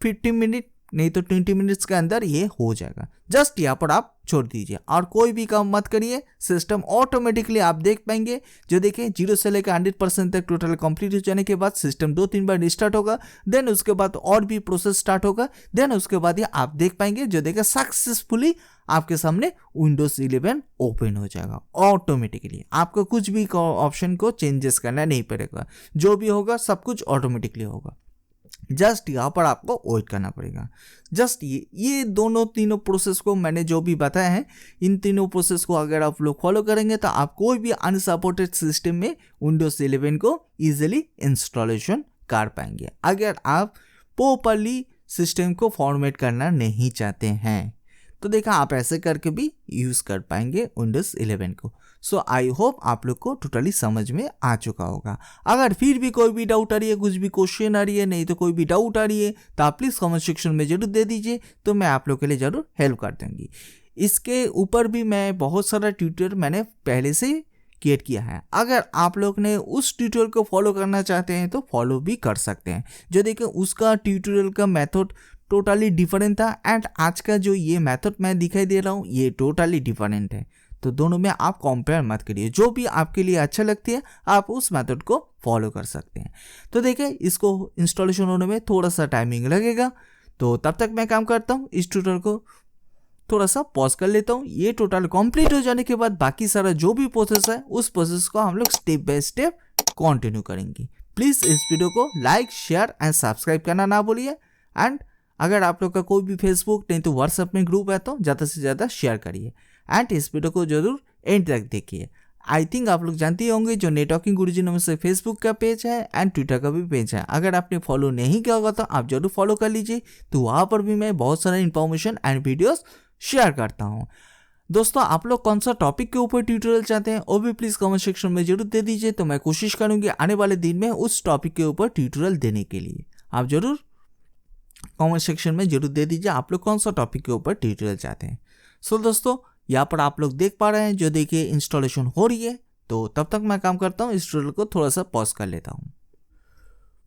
15 मिनट नहीं तो 20 मिनट्स के अंदर ये हो जाएगा। जस्ट यहाँ पर आप छोड़ दीजिए और कोई भी काम मत करिए, सिस्टम ऑटोमेटिकली आप देख पाएंगे। जो देखिए 0 से लेकर 100% तक टोटल कंप्लीट हो जाने के बाद सिस्टम 2-3 बार रिस्टार्ट होगा। देन उसके बाद और भी प्रोसेस स्टार्ट होगा। देन उसके बाद ये आप देख पाएंगे, जो देखिए सक्सेसफुली आपके सामने विंडोज 11 ओपन हो जाएगा ऑटोमेटिकली। आपको कुछ भी ऑप्शन को चेंजेस करना नहीं पड़ेगा, जो भी होगा सब कुछ ऑटोमेटिकली होगा। जस्ट यहाँ पर आपको वेट करना पड़ेगा। जस्ट ये दोनों तीनों प्रोसेस को मैंने जो भी बताया है, इन तीनों प्रोसेस को अगर आप लोग फॉलो करेंगे तो आप कोई भी अनसपोर्टेड सिस्टम में विंडोज 11 को इजीली इंस्टॉलेशन कर पाएंगे। अगर आप प्रॉपर्ली सिस्टम को फॉर्मेट करना नहीं चाहते हैं तो देखा आप ऐसे करके भी यूज़ कर पाएंगे विंडोज 11 को। सो आई होप आप लोग को टोटली समझ में आ चुका होगा। अगर फिर भी कोई भी डाउट आ रही है, कुछ भी क्वेश्चन आ रही है, नहीं तो कोई भी डाउट आ रही है, तो आप प्लीज़ कमेंट सेक्शन में जरूर दे दीजिए, तो मैं आप लोग के लिए ज़रूर हेल्प कर दूँगी। इसके ऊपर भी मैं बहुत सारा ट्यूटोरियल मैंने पहले से क्रिएट किया है। अगर आप लोग ने उस ट्यूटोरियल को फॉलो करना चाहते हैं तो फॉलो भी कर सकते हैं। जो देखिए उसका ट्यूटोरियल का मेथड टोटली डिफरेंट था एंड आज का जो ये मेथड मैं दिखाई दे रहा हूँ ये टोटली डिफरेंट है। तो दोनों में आप कंपेयर मत करिए, जो भी आपके लिए अच्छा लगती है आप उस मेथड को फॉलो कर सकते हैं। तो देखिए इसको इंस्टॉलेशन होने में थोड़ा सा टाइमिंग लगेगा, तो तब तक मैं काम करता हूँ। इस ट्यूटोरियल को थोड़ा सा पॉज कर लेता हूँ। ये टोटल कंप्लीट हो जाने के बाद बाकी सारा जो भी प्रोसेस है उस प्रोसेस को हम लोग स्टेप बाय स्टेप कंटिन्यू करेंगे। प्लीज़ इस वीडियो को लाइक शेयर एंड सब्सक्राइब करना ना भूलिए। एंड अगर आप लोग का कोई भी फेसबुक नहीं तो व्हाट्सएप में ग्रुप है तो ज़्यादा से ज़्यादा शेयर करिए एंड इस वीडियो को जरूर एंड तक देखिए। आई थिंक आप लोग जानते ही होंगे जो नेटवर्किंग गुरुजी नाम से फेसबुक का पेज है एंड ट्विटर का भी पेज है। अगर आपने फॉलो नहीं किया होगा तो आप जरूर फॉलो कर लीजिए। तो वहाँ पर भी मैं बहुत सारा इन्फॉर्मेशन एंड वीडियोस शेयर करता हूँ। दोस्तों आप लोग कौन सा टॉपिक के ऊपर ट्यूटोरियल चाहते हैं वो भी प्लीज़ कमेंट सेक्शन में जरूर दे दीजिए। तो मैं कोशिश करूँगी आने वाले दिन में उस टॉपिक के ऊपर ट्यूटोरियल देने के लिए। आप जरूर कमेंट सेक्शन में जरूर दे दीजिए आप लोग कौन सा टॉपिक के ऊपर ट्यूटोरियल चाहते हैं। सो दोस्तों यहाँ पर आप लोग देख पा रहे हैं जो देखिए इंस्टॉलेशन हो रही है। तो तब तक मैं काम करता हूँ, इस ट्यूटोरियल को थोड़ा सा पॉज कर लेता हूँ।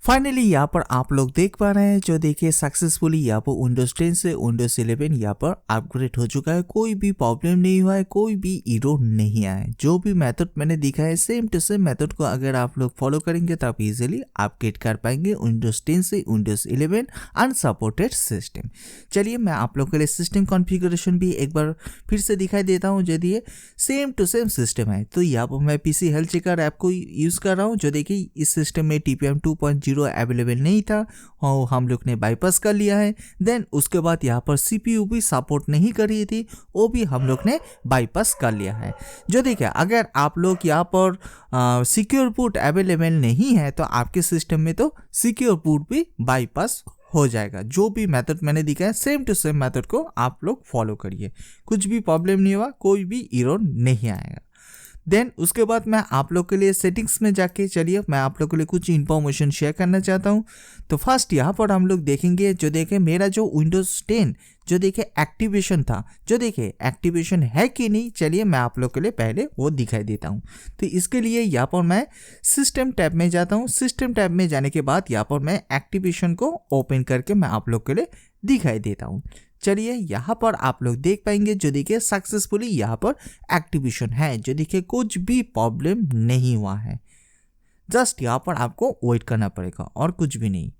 फाइनली यहाँ पर आप लोग देख पा रहे हैं जो देखिए सक्सेसफुली यहाँ पर विंडोज 10 से विंडोज 11 यहाँ पर अपग्रेड हो चुका है। कोई भी प्रॉब्लम नहीं हुआ है, कोई भी एरर नहीं आया है। जो भी मेथड मैंने दिखा है सेम टू सेम मेथड को अगर आप लोग फॉलो करेंगे तो आप इजीली अपग्रेड कर पाएंगे विंडोज 10 से विंडोज 11 अनसपोर्टेड सिस्टम। चलिए मैं आप लोग के लिए सिस्टम कॉन्फ़िगरेशन भी एक बार फिर से दिखाई देता हूँ। जो देखिए सेम टू सेम सिस्टम है। तो यहाँ पर मैं पीसी हेल्थ चेकर ऐप को यूज़ कर रहा हूँ। जो देखिए इस सिस्टम में TPM 2.0 अवेलेबल नहीं था और हम लोग ने बाईपास कर लिया है। देन उसके बाद यहाँ पर CPU भी सपोर्ट नहीं कर रही थी, वो भी हम लोग ने बाईपास कर लिया है। जो देखिए अगर आप लोग यहाँ पर सिक्योर बूट अवेलेबल नहीं है तो आपके सिस्टम में तो सिक्योर बूट भी बाईपास हो जाएगा। जो भी मेथड मैंने दिखा है सेम टू सेम मेथड को आप लोग फॉलो करिए, कुछ भी प्रॉब्लम नहीं हुआ, कोई भी एरर नहीं आएगा। देन उसके बाद मैं आप लोग के लिए सेटिंग्स में जाके चलिए मैं आप लोग के लिए कुछ इन्फॉर्मेशन शेयर करना चाहता हूँ। तो फर्स्ट यहाँ पर हम लोग देखेंगे जो देखे मेरा जो विंडोज 10 जो देखे एक्टिवेशन था, जो देखे एक्टिवेशन है कि नहीं, चलिए मैं आप लोग के लिए पहले वो दिखाई देता हूँ। तो इसके लिए यहाँ पर मैं सिस्टम टैब में जाता हूँ। सिस्टम टैब में जाने के बाद यहाँ पर मैं एक्टिवेशन को ओपन करके मैं आप लोग के लिए दिखाई देता हूँ। चलिए यहाँ पर आप लोग देख पाएंगे जो देखिए सक्सेसफुली यहाँ पर एक्टिवेशन है। जो देखिए कुछ भी प्रॉब्लम नहीं हुआ है, जस्ट यहाँ पर आपको वेट करना पड़ेगा और कुछ भी नहीं।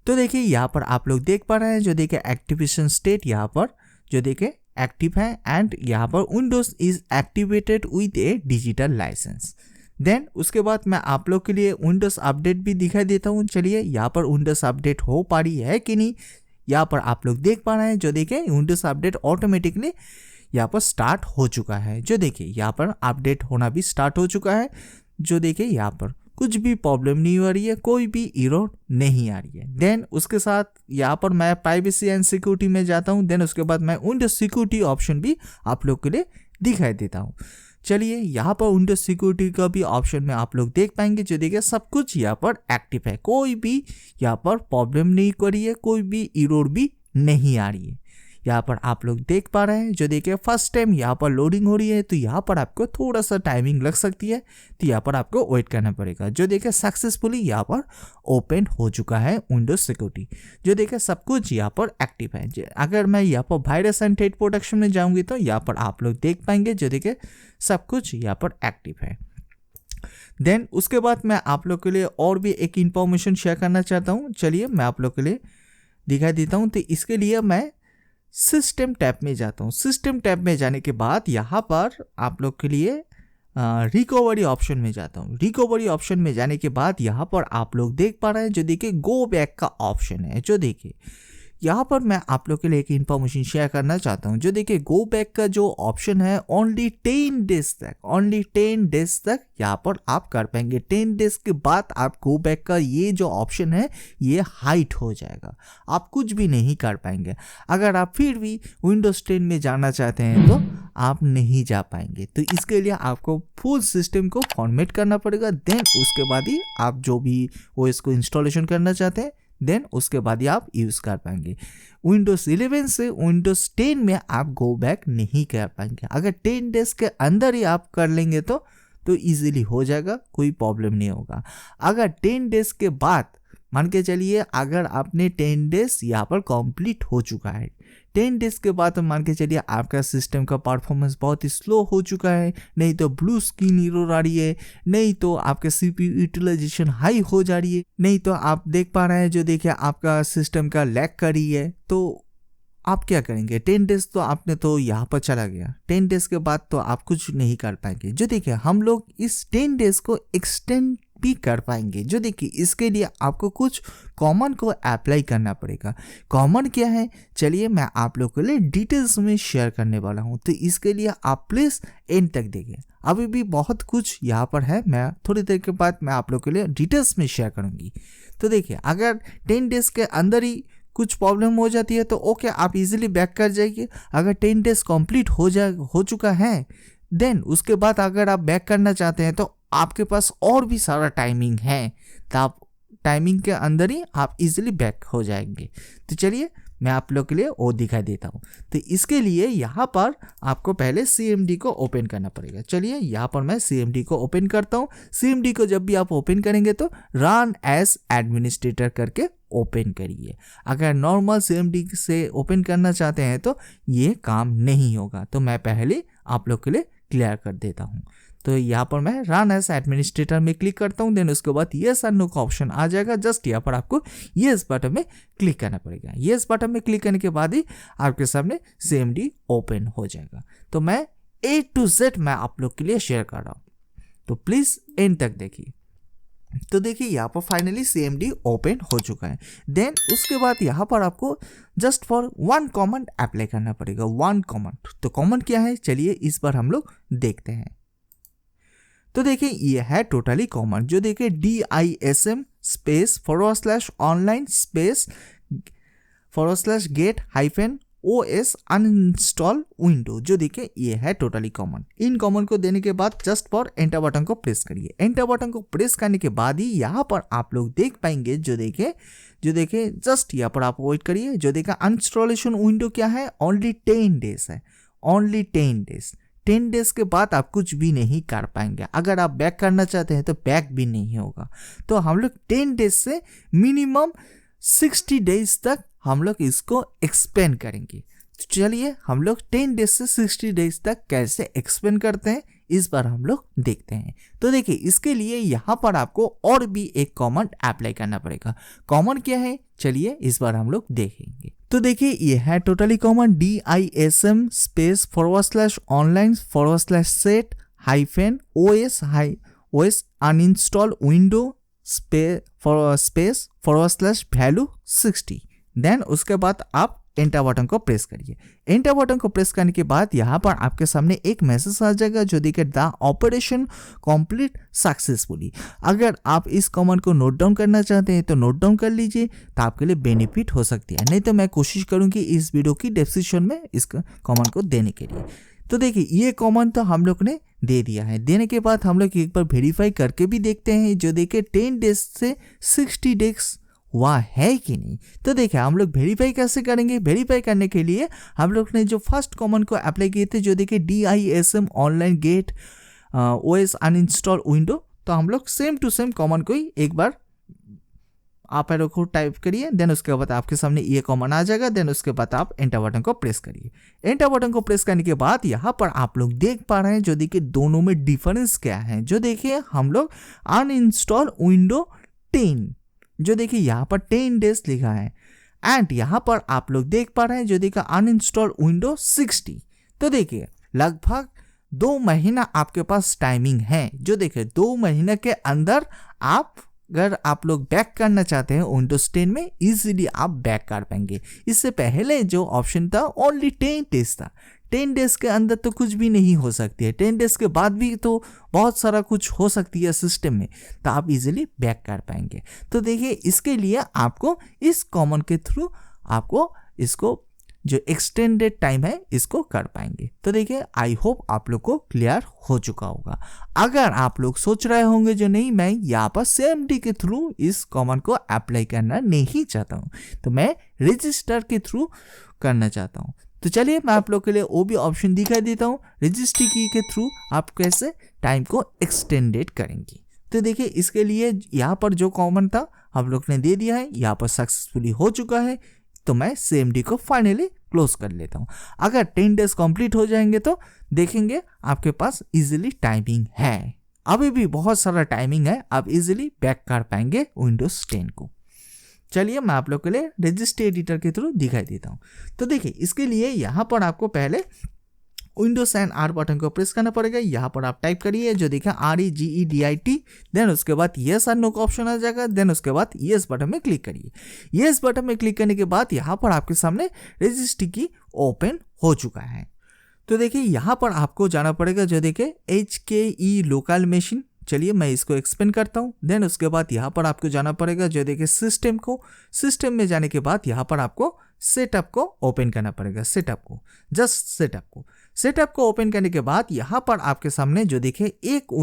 तो देखिए यहाँ पर आप लोग देख पा रहे हैं जो देखिए एक्टिवेशन स्टेट यहाँ पर जो देखिए एक्टिव है एंड यहाँ पर Windows is activated with a digital licence. Then उसके बाद मैं आप लोग के लिए विंडोज अपडेट भी दिखाई देता हूँ। चलिए यहाँ पर विंडोज अपडेट हो पा रही है कि नहीं, यहाँ पर आप लोग देख पा रहे हैं जो देखिए विंडोज अपडेट ऑटोमेटिकली यहाँ पर स्टार्ट हो चुका है। जो देखिए यहाँ पर अपडेट होना भी स्टार्ट हो चुका है। जो देखिए यहाँ पर कुछ भी प्रॉब्लम नहीं हो रही है, कोई भी एरर नहीं आ रही है। देन उसके साथ यहाँ पर मैं प्राइवेसी एंड सिक्योरिटी में जाता हूँ। देन उसके बाद मैं विंडोज सिक्योरिटी ऑप्शन भी आप लोग के लिए दिखाई देता हूँ। चलिए यहाँ पर विंडोज सिक्योरिटी का भी ऑप्शन में आप लोग देख पाएंगे जो देखिए सब कुछ यहाँ पर एक्टिव है, कोई भी यहाँ पर प्रॉब्लम नहीं कर रही है, कोई भी एरर भी नहीं आ रही है। यहाँ पर आप लोग देख पा रहे हैं जो देखिए फर्स्ट टाइम यहाँ पर लोडिंग हो रही है तो यहाँ पर आपको थोड़ा सा टाइमिंग लग सकती है, तो यहाँ पर आपको वेट करना पड़ेगा। जो देखिए सक्सेसफुली यहाँ पर ओपन हो चुका है विंडोज सिक्योरिटी। जो देखिए सब कुछ यहाँ पर एक्टिव है। अगर मैं यहाँ पर वायरस एंड थ्रेट प्रोटेक्शन में जाऊँगी तो यहाँ पर आप लोग देख पाएंगे जो देखिए सब कुछ यहाँ पर एक्टिव है। देन उसके बाद मैं आप लोग के लिए और भी एक इंफॉर्मेशन शेयर करना चाहता हूँ। चलिए मैं आप लोग के लिए दिखाई देता हूँ। तो इसके लिए मैं सिस्टम टैब में जाता हूँ। सिस्टम टैब में जाने के बाद यहाँ पर आप लोग के लिए रिकवरी ऑप्शन में जाता हूँ। रिकवरी ऑप्शन में जाने के बाद यहाँ पर आप लोग देख पा रहे हैं जो देखिए गो बैक का ऑप्शन है। जो देखिए यहाँ पर मैं आप लोग के लिए एक इन्फॉर्मेशन शेयर करना चाहता हूँ। जो देखिए गो बैक का जो ऑप्शन है ओनली 10 डेज तक यहाँ पर आप कर पाएंगे। 10 डेज के बाद आप गो बैक का ये जो ऑप्शन है ये हाइड हो जाएगा, आप कुछ भी नहीं कर पाएंगे। अगर आप फिर भी विंडोज 10 में जाना चाहते हैं तो आप नहीं जा पाएंगे। तो इसके लिए आपको फुल सिस्टम को फॉर्मेट करना पड़ेगा। देन उसके बाद ही आप जो भी OS को इंस्टॉलेशन करना चाहते हैं देन उसके बाद ही आप यूज़ कर पाएंगे। विंडोज 11 से विंडोज 10 में आप गो बैक नहीं कर पाएंगे। अगर 10 डेज के अंदर ही आप कर लेंगे तो इजीली हो जाएगा, कोई प्रॉब्लम नहीं होगा। अगर 10 डेज के बाद मान के चलिए अगर आपने 10 डेज यहाँ पर कंप्लीट हो चुका है, 10 डेज के बाद मान के चलिए आपका सिस्टम का परफॉर्मेंस बहुत ही स्लो हो चुका है, नहीं तो ब्लू स्क्रीन एरर आ रही है, नहीं तो आपके CPU यूटिलाइजेशन हाई हो जा रही है, नहीं तो आप देख पा रहे हैं जो देखिए आपका सिस्टम का लैग कर रही है, तो आप क्या करेंगे? 10 डेज तो आपने तो यहाँ पर चला गया, 10 डेज के बाद तो आप कुछ नहीं कर पाएंगे। जो देखिए हम लोग इस 10 डेज को एक्सटेंड भी कर पाएंगे। जो देखिए इसके लिए आपको कुछ कॉमन को अप्लाई करना पड़ेगा। कॉमन क्या है, चलिए मैं आप लोगों के लिए डिटेल्स में शेयर करने वाला हूँ, तो इसके लिए आप प्लीज़ एंड तक देखिए। अभी भी बहुत कुछ यहाँ पर है, मैं थोड़ी देर के बाद मैं आप लोगों के लिए डिटेल्स में शेयर करूँगी। तो देखिए अगर 10 डेज़ के अंदर ही कुछ प्रॉब्लम हो जाती है तो ओके, आप इजीली बैक कर जाइए। अगर 10 डेज कंप्लीट हो चुका है, देन उसके बाद अगर आप बैक करना चाहते हैं तो आपके पास और भी सारा टाइमिंग है, तो आप टाइमिंग के अंदर ही आप इजीली बैक हो जाएंगे। तो चलिए मैं आप लोग के लिए वो दिखा देता हूँ। तो इसके लिए यहाँ पर आपको पहले CMD को ओपन करना पड़ेगा। चलिए यहाँ पर मैं CMD को ओपन करता हूँ। CMD को जब भी आप ओपन करेंगे तो रन एज एडमिनिस्ट्रेटर करके ओपन करिए। अगर नॉर्मल CMD से ओपन करना चाहते हैं तो ये काम नहीं होगा, तो मैं पहले आप लोग के लिए क्लियर कर देता हूँ। तो यहाँ पर मैं रन एज एडमिनिस्ट्रेटर में क्लिक करता हूँ, देन उसके बाद येस और नो का ऑप्शन आ जाएगा। जस्ट यहाँ पर आपको येस बटन में क्लिक करना पड़ेगा। येस बटन में क्लिक करने के बाद ही आपके सामने CMD ओपन हो जाएगा। तो मैं A to Z मैं आप लोग के लिए शेयर कर रहा हूँ, तो प्लीज़ एंड तक देखिए। तो देखिए यहाँ पर फाइनली CMD ओपन हो चुका है। देन उसके बाद यहाँ पर आपको जस्ट फॉर 1 कॉमन अप्लाई करना पड़ेगा। 1 कॉमन, तो कॉमन क्या है चलिए इस बार हम लोग देखते हैं। तो देखिए ये है टोटली कॉमन, जो देखिए DISM space /online space /get -OS uninstall window, जो देखिए ये है टोटली कॉमन। इन कॉमन को देने के बाद जस्ट फॉर एंटर बटन को प्रेस करिए। एंटर बटन को प्रेस करने के बाद ही यहाँ पर आप लोग देख पाएंगे, जो देखिए जस्ट यहाँ पर आप वेट करिए। जो देखिए इंस्टॉलेशन विंडो क्या है, ओनली 10 डेज है, ओनली 10 डेज। 10 डेज के बाद आप कुछ भी नहीं कर पाएंगे। अगर आप बैक करना चाहते हैं तो बैक भी नहीं होगा। तो हम लोग 10 डेज से मिनिमम 60 डेज तक हम लोग इसको एक्सपेंड करेंगे। तो चलिए हम लोग 10 डेज से 60 डेज तक कैसे एक्सपेंड करते हैं इस बार हम लोग देखते हैं। तो देखिए इसके लिए यहाँ पर आपको और भी एक कॉमन अप्लाई करना पड़ेगा। कॉमन क्या है चलिए इस बार हम लोग देखेंगे। तो देखिए ये है totally common DISM space /online /set -OS uninstall window space /value 60। Then उसके बाद आप एंटर बटन को प्रेस करिए। एंटर बटन को प्रेस करने के बाद यहाँ पर आपके सामने एक मैसेज आ जाएगा, जो देखिए द ऑपरेशन कंप्लीट सक्सेसफुली। अगर आप इस कमांड को नोट डाउन करना चाहते हैं तो नोट डाउन कर लीजिए, तो आपके लिए बेनिफिट हो सकती है। नहीं तो मैं कोशिश करूँगी इस वीडियो की डिस्क्रिप्शन में इस कमांड को देने के लिए। तो देखिए ये कमांड तो हम लोग ने दे दिया है। देने के बाद हम लोग एक बार वेरीफाई करके भी देखते हैं, जो देखिए 10 डेज से 60 डेज हुआ है कि नहीं। तो देखिए हम लोग वेरीफाई कैसे करेंगे। वेरीफाई करने के लिए हम लोग ने जो फर्स्ट कमांड को अप्लाई किए थे, जो देखिए DISM online get OS uninstall window, तो हम लोग सेम टू सेम कमांड को ही एक बार आप एरो को टाइप करिए। देन उसके बाद आपके सामने ये कमांड आ जाएगा। देन उसके बाद आप एंटर बटन को प्रेस करिए। एंटर बटन को प्रेस करने के बाद यहाँ पर आप लोग देख पा रहे हैं, जो देखिए दोनों में डिफरेंस क्या है। जो देखिए हम लोग अनइंस्टॉल विंडो 10, जो देखिए यहाँ पर 10 डेज लिखा है, एंड यहाँ पर आप लोग देख पा रहे हैं जो देखिए अनइंस्टॉल विंडो 60। तो देखिए लगभग 2 महीना आपके पास टाइमिंग है। जो देखिए 2 महीने के अंदर अगर आप लोग बैक करना चाहते हैं विंडोज 10 में, इजीली आप बैक कर पाएंगे। इससे पहले जो ऑप्शन था ओनली 10 डेज था। 10 डेज के अंदर तो कुछ भी नहीं हो सकती है, 10 डेज के बाद भी तो बहुत सारा कुछ हो सकती है सिस्टम में, तो आप इजीली बैक कर पाएंगे। तो देखिए इसके लिए आपको इस कॉमन के थ्रू आपको इसको जो एक्सटेंडेड टाइम है इसको कर पाएंगे। तो देखिए आई होप आप लोग को क्लियर हो चुका होगा। अगर आप लोग सोच रहे होंगे जो नहीं मैं यहाँ पर CMD के थ्रू इस कॉमन को अप्लाई करना नहीं चाहता हूँ, तो मैं रजिस्टर के थ्रू करना चाहता हूँ, तो चलिए मैं आप लोग के लिए वो भी ऑप्शन दिखाई देता हूँ। रजिस्ट्री की के थ्रू आप कैसे टाइम को एक्सटेंडेड करेंगे। तो देखिए इसके लिए यहाँ पर जो कॉमन था हम लोग ने दे दिया है, यहाँ पर सक्सेसफुली हो चुका है। तो मैं CMD को फाइनली क्लोज कर लेता हूँ। अगर 10 डेज कंप्लीट हो जाएंगे तो देखेंगे आपके पास इजीली टाइमिंग है। अभी भी बहुत सारा टाइमिंग है, आप इजीली बैक कर पाएंगे विंडोज 10 को। चलिए मैं आप लोग के लिए रजिस्टर एडिटर के थ्रू दिखाई देता हूँ। तो देखिए इसके लिए यहाँ पर आपको पहले विंडोज एंड आर बटन को प्रेस करना पड़ेगा। यहाँ पर आप टाइप करिए जो देखा REGEDIT, देन उसके बाद येस और नो का ऑप्शन आ जाएगा। देन उसके बाद येस बटन में क्लिक करिए। येस बटन में क्लिक करने के बाद यहाँ पर आपके सामने रजिस्ट्री की ओपन हो चुका है। तो देखिए यहाँ पर आपको जाना पड़ेगा जो देखिए HKE लोकल मशीन। चलिए मैं इसको एक्सपेंड करता हूँ। देन उसके बाद यहाँ पर आपको जाना पड़ेगा जो देखिए सिस्टम को। सिस्टम में जाने के बाद यहाँ पर आपको सेटअप को ओपन करना पड़ेगा। सेटअप को, जस्ट सेटअप को ओपन करने के बाद यहाँ पर आपके सामने जो देखिए एक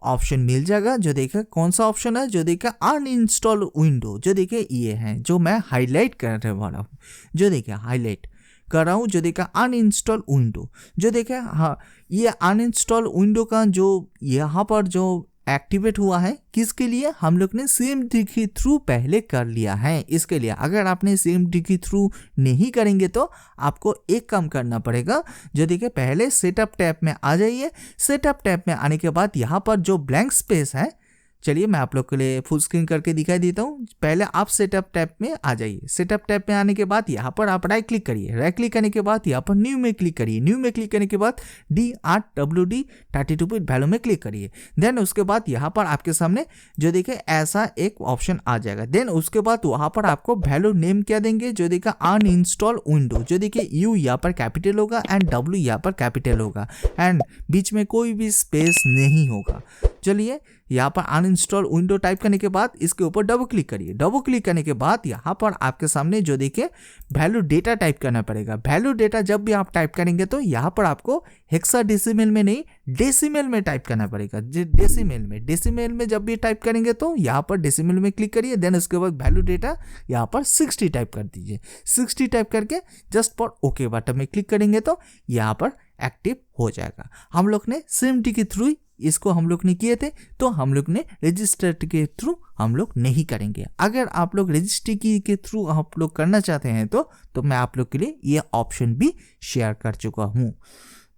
ऑप्शन मिल जाएगा। जो देखिए कौन सा ऑप्शन है, जो देखिए अनइंस्टॉल विंडो, जो देखिए ये है जो मैं हाईलाइट करने वाला हूँ। जो देखिए हाईलाइट कर रहा हूँ, जो देखा अनइंस्टॉल विंडो, जो देखा हाँ ये अनइंस्टॉल विंडो का जो यहाँ पर जो एक्टिवेट हुआ है किसके लिए, हम लोग ने CMD के थ्रू पहले कर लिया है। इसके लिए अगर आपने CMD के थ्रू नहीं करेंगे तो आपको एक काम करना पड़ेगा। जो देखिए पहले सेटअप टैब में आ जाइए। सेटअप टैब में आने के बाद यहाँ पर जो ब्लैंक स्पेस है, चलिए मैं आप लोग के लिए फुल स्क्रीन करके दिखाई देता हूँ। पहले आप सेटअप टैब में आ जाइए। सेटअप टैब में आने के बाद यहाँ पर आप राइट क्लिक करिए। राइट क्लिक करने के बाद यहाँ पर न्यू में क्लिक करिए। न्यू में क्लिक करने के बाद D8WD 32 बिट वैल्यू में क्लिक करिए। देन उसके बाद यहाँ पर आपके सामने जो देखे ऐसा एक ऑप्शन आ जाएगा। देन उसके बाद वहाँ पर आपको वैल्यू नेम क्या देंगे, जो देखा अनइंस्टॉल विंडो, जो देखिए U यहाँ पर कैपिटल होगा एंड W यहाँ पर कैपिटल होगा एंड बीच में कोई भी स्पेस नहीं होगा। चलिए यहाँ पर अनइंस्टॉल विंडो टाइप करने के बाद इसके ऊपर डबल क्लिक करिए। डबल क्लिक करने के बाद यहाँ पर आपके सामने जो देखिए वैल्यू डेटा टाइप करना पड़ेगा। वैल्यू डेटा जब भी आप टाइप करेंगे तो यहाँ पर आपको हेक्साडेसिमल में नहीं डेसिमल में टाइप करना पड़ेगा। डेसिमल में जब भी टाइप करेंगे तो यहाँ पर डेसिमल में क्लिक करिए। देन उसके बाद वैल्यू डेटा यहाँ पर 60 टाइप कर दीजिए। 60 टाइप करके जस्ट पर ओके बटन में क्लिक करेंगे तो यहाँ पर एक्टिव हो जाएगा। हम लोग ने CMD के थ्रू इसको हम लोग ने किए थे, तो हम लोग ने रजिस्टर के थ्रू हम लोग नहीं करेंगे। अगर आप लोग रजिस्ट्री की के थ्रू आप लोग करना चाहते हैं तो मैं आप लोग के लिए ये ऑप्शन भी शेयर कर चुका हूँ।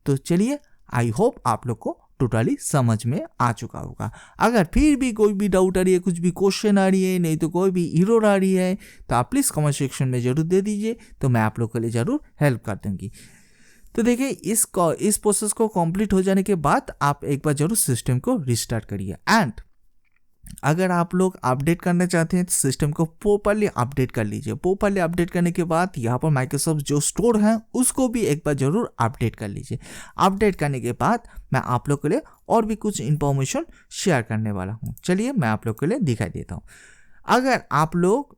तो चलिए आई होप आप लोग को टोटली समझ में आ चुका होगा। अगर फिर भी कोई भी डाउट आ रही है, कुछ भी क्वेश्चन आ रही है, नहीं तो कोई भी एरर आ रही है, तो आप प्लीज़ कमेंट सेक्शन में ज़रूर दे दीजिए, तो मैं आप लोग के लिए ज़रूर हेल्प कर दूँगी। तो देखिए इस प्रोसेस को कंप्लीट हो जाने के बाद आप एक बार जरूर सिस्टम को रिस्टार्ट करिए। एंड अगर आप लोग अपडेट करना चाहते हैं तो सिस्टम को प्रॉपर्ली अपडेट कर लीजिए। प्रॉपर्ली अपडेट करने के बाद यहाँ पर माइक्रोसॉफ्ट जो स्टोर है उसको भी एक बार जरूर अपडेट कर लीजिए। अपडेट करने के बाद मैं आप लोग के लिए और भी कुछ इंफॉर्मेशन शेयर करने वाला हूँ। चलिए मैं आप लोग के लिए दिखाई देता हूँ। अगर आप लोग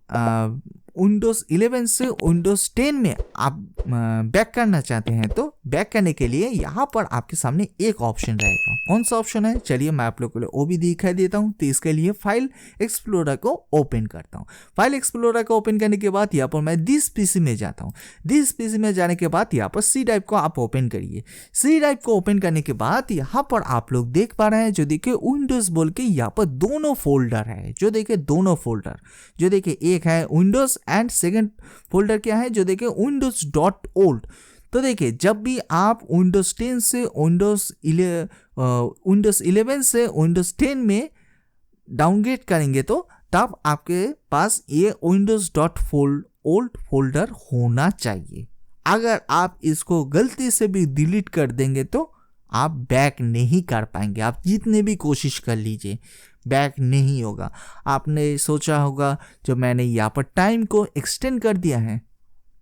विंडोज़ 11 से विंडोज़ 10 में आप बैक करना चाहते हैं तो बैक करने के लिए यहाँ पर आपके सामने एक ऑप्शन रहेगा। कौन सा ऑप्शन है, चलिए मैं आप लोग को वो भी दिखाई देता हूँ। तो इसके लिए फाइल एक्सप्लोरर को ओपन करता हूँ। फाइल एक्सप्लोरर को ओपन करने के बाद यहाँ पर मैं दिस पीसी में जाता हूँ। दिस पीसी में जाने के बाद यहाँ पर C ड्राइव को आप ओपन करिए। C ड्राइव को ओपन करने के बाद यहाँ पर आप लोग देख पा रहे हैं जो देखिए विंडोज़ बोल के यहाँ पर दोनों फोल्डर है। जो देखिए दोनों फोल्डर, जो देखिए एक है विंडोज़ एंड सेकंड फोल्डर क्या है, जो देखिए windows.old। तो देखिए जब भी आप विंडोज 10 से विंडोज 11 से विंडोज 10 में डाउनग्रेड करेंगे तो तब आपके पास ये windows.old फोल्डर होना चाहिए। अगर आप इसको गलती से भी डिलीट कर देंगे तो आप बैक नहीं कर पाएंगे। आप जितने भी कोशिश कर लीजिए बैक नहीं होगा। आपने सोचा होगा जो मैंने यहाँ पर टाइम को एक्सटेंड कर दिया है,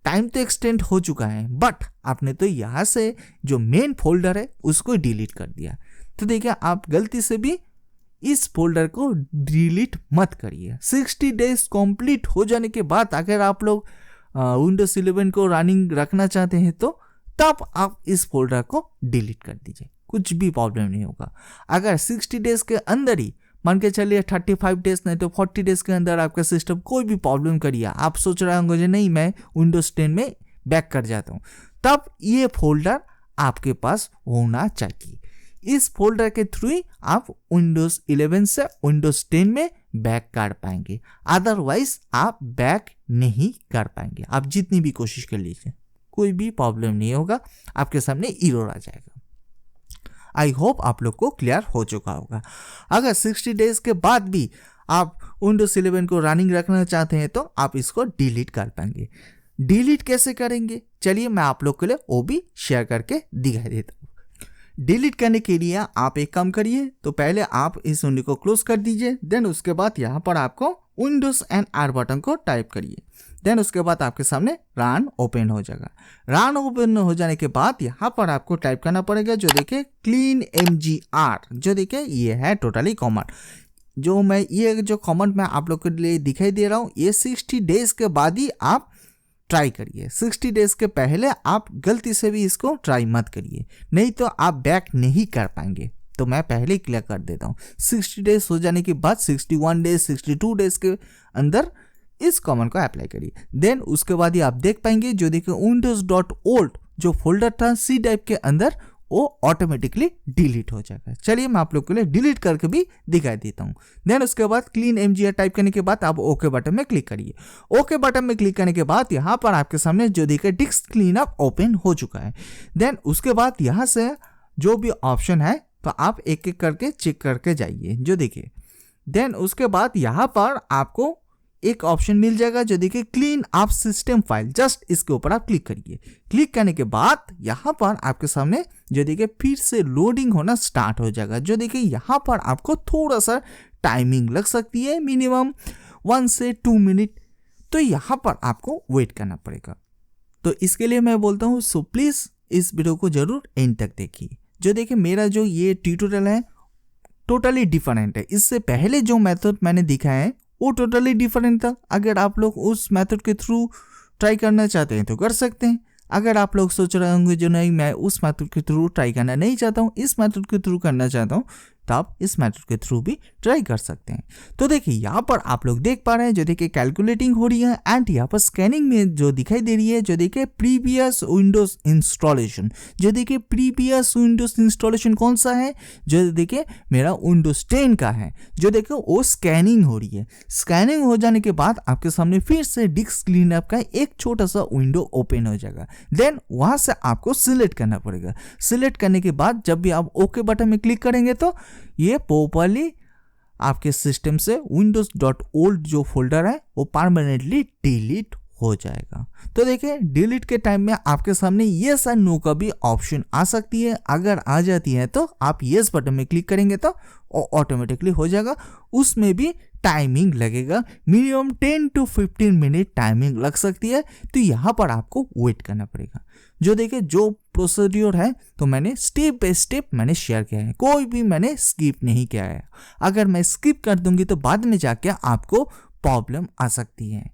टाइम तो एक्सटेंड हो चुका है, बट आपने तो यहाँ से जो मेन फोल्डर है उसको डिलीट कर दिया। तो देखिए आप गलती से भी इस फोल्डर को डिलीट मत करिए। 60 डेज कंप्लीट हो जाने के बाद अगर आप लोग विंडोज 11 को रनिंग रखना चाहते हैं तो तब आप इस फोल्डर को डिलीट कर दीजिए, कुछ भी प्रॉब्लम नहीं होगा। अगर 60 डेज के अंदर ही मान के चलिए 35 डेज नहीं तो 40 डेज के अंदर आपका सिस्टम कोई भी प्रॉब्लम करिए, आप सोच रहे होंगे नहीं मैं विंडोज 10 में बैक कर जाता हूँ, तब ये फोल्डर आपके पास होना चाहिए। इस फोल्डर के थ्रू ही आप विंडोज 11 से विंडोज 10 में बैक कर पाएंगे, अदरवाइज आप बैक नहीं कर पाएंगे। आप जितनी भी कोशिश कर लीजिए कोई भी प्रॉब्लम नहीं होगा, आपके सामने एरर आ जाएगा। आई होप आप लोग को क्लियर हो चुका होगा। अगर 60 डेज के बाद भी आप विंडोज 11 को रनिंग रखना चाहते हैं तो आप इसको डिलीट कर पाएंगे। डिलीट कैसे करेंगे, चलिए मैं आप लोग के लिए वो भी शेयर करके दिखाई देता हूँ। डिलीट करने के लिए आप एक काम करिए, तो पहले आप इस विंडो को क्लोज कर दीजिए। देन उसके बाद यहाँ पर आपको विंडोज एंड आर बटन को टाइप करिए। देन उसके बाद आपके सामने रन ओपन हो जाएगा। रन ओपन हो जाने के बाद यहाँ पर आपको टाइप करना पड़ेगा, जो देखिए क्लीन mgr, जो देखिए ये है टोटली कॉमन। जो मैं ये जो कमेंट मैं आप लोग के लिए दिखाई दे रहा हूँ, ये 60 डेज के बाद ही आप ट्राई करिए। 60 डेज के पहले आप गलती से भी इसको ट्राई मत करिए, नहीं तो आप बैक नहीं कर पाएंगे। तो मैं पहले क्लियर कर देता हूँ। 60 डेज हो जाने के बाद 61 डेज 62 डेज के अंदर इस कमेंट को अप्लाई करिए। देन उसके बाद ही आप देख पाएंगे, जो देखिए windows.old जो फोल्डर था सी ड्राइव के अंदर, वो ऑटोमेटिकली डिलीट हो जाएगा। चलिए मैं आप लोग के लिए डिलीट करके भी दिखाई देता हूँ। देन उसके बाद क्लीन mgr टाइप करने के बाद आप ओके बटन में क्लिक करिए। ओके बटन में क्लिक करने के बाद यहाँ पर आपके सामने जो देखिए डिस्क क्लीनअप ओपन हो चुका है। देन उसके बाद यहाँ से जो भी ऑप्शन है तो आप एक एक करके चेक करके जाइए, जो देखिए। देन उसके बाद यहाँ पर आपको एक ऑप्शन मिल जाएगा, जो देखिए clean up system file, just इसके ऊपर आप क्लिक करिए। क्लिक करने के बाद यहाँ पर आपके सामने जो देखिए फिर से लोडिंग होना स्टार्ट हो जाएगा। जो देखिए यहाँ पर आपको थोड़ा सा टाइमिंग लग सकती है, मिनिमम 1 से 2 मिनट, तो यहाँ पर आपको वेट करना पड़ेगा। तो इसके लिए मैं बोलता हूँ सो प्लीज़ इस वीडियो को जरूर एंड तक देखिए। जो देखिए मेरा जो ये ट्यूटोरियल है टोटली डिफरेंट है। इससे पहले जो मेथड मैंने दिखाया है वो टोटली डिफरेंट था। अगर आप लोग उस मेथड के थ्रू ट्राई करना चाहते हैं तो कर सकते हैं। अगर आप लोग सोच रहे होंगे जो नहीं मैं उस मेथड के थ्रू ट्राई करना नहीं चाहता हूँ, इस मेथड के थ्रू करना चाहता हूँ, तो आप इस मेथड के थ्रू भी ट्राई कर सकते हैं। तो देखिए यहाँ पर आप लोग देख पा रहे हैं, जो देखिए कैलकुलेटिंग हो रही है एंड यहाँ पर स्कैनिंग में जो दिखाई दे रही है, जो देखिए प्रीवियस विंडोज इंस्टॉलेशन। जो देखिए प्रीवियस विंडोज इंस्टॉलेशन कौन सा है, जो देखिए मेरा विंडोज 10 का है। जो देखिए वो स्कैनिंग हो रही है। स्कैनिंग हो जाने के बाद आपके सामने फिर से डिस्क क्लीनअप का एक छोटा सा विंडो ओपन हो जाएगा। देन वहां से आपको सिलेक्ट करना पड़ेगा। सिलेक्ट करने के बाद जब भी आप ओके बटन में क्लिक करेंगे तो ये प्रॉपर्ली आपके सिस्टम से windows.old जो फोल्डर है वो परमानेंटली डिलीट हो जाएगा। तो देखिए डिलीट के टाइम में आपके सामने येस एंड नो का भी ऑप्शन आ सकती है। अगर आ जाती है तो आप येस बटन में क्लिक करेंगे तो ऑटोमेटिकली हो जाएगा। उसमें भी टाइमिंग लगेगा, मिनिमम 10 to 15 मिनट टाइमिंग लग सकती है। तो यहाँ पर आपको वेट करना पड़ेगा। जो देखिए जो प्रोसीड्योर है तो मैंने स्टेप बाय स्टेप मैंने शेयर किया है, कोई भी मैंने स्किप नहीं किया है। अगर मैं स्किप कर दूंगी तो बाद में जाके आपको प्रॉब्लम आ सकती है।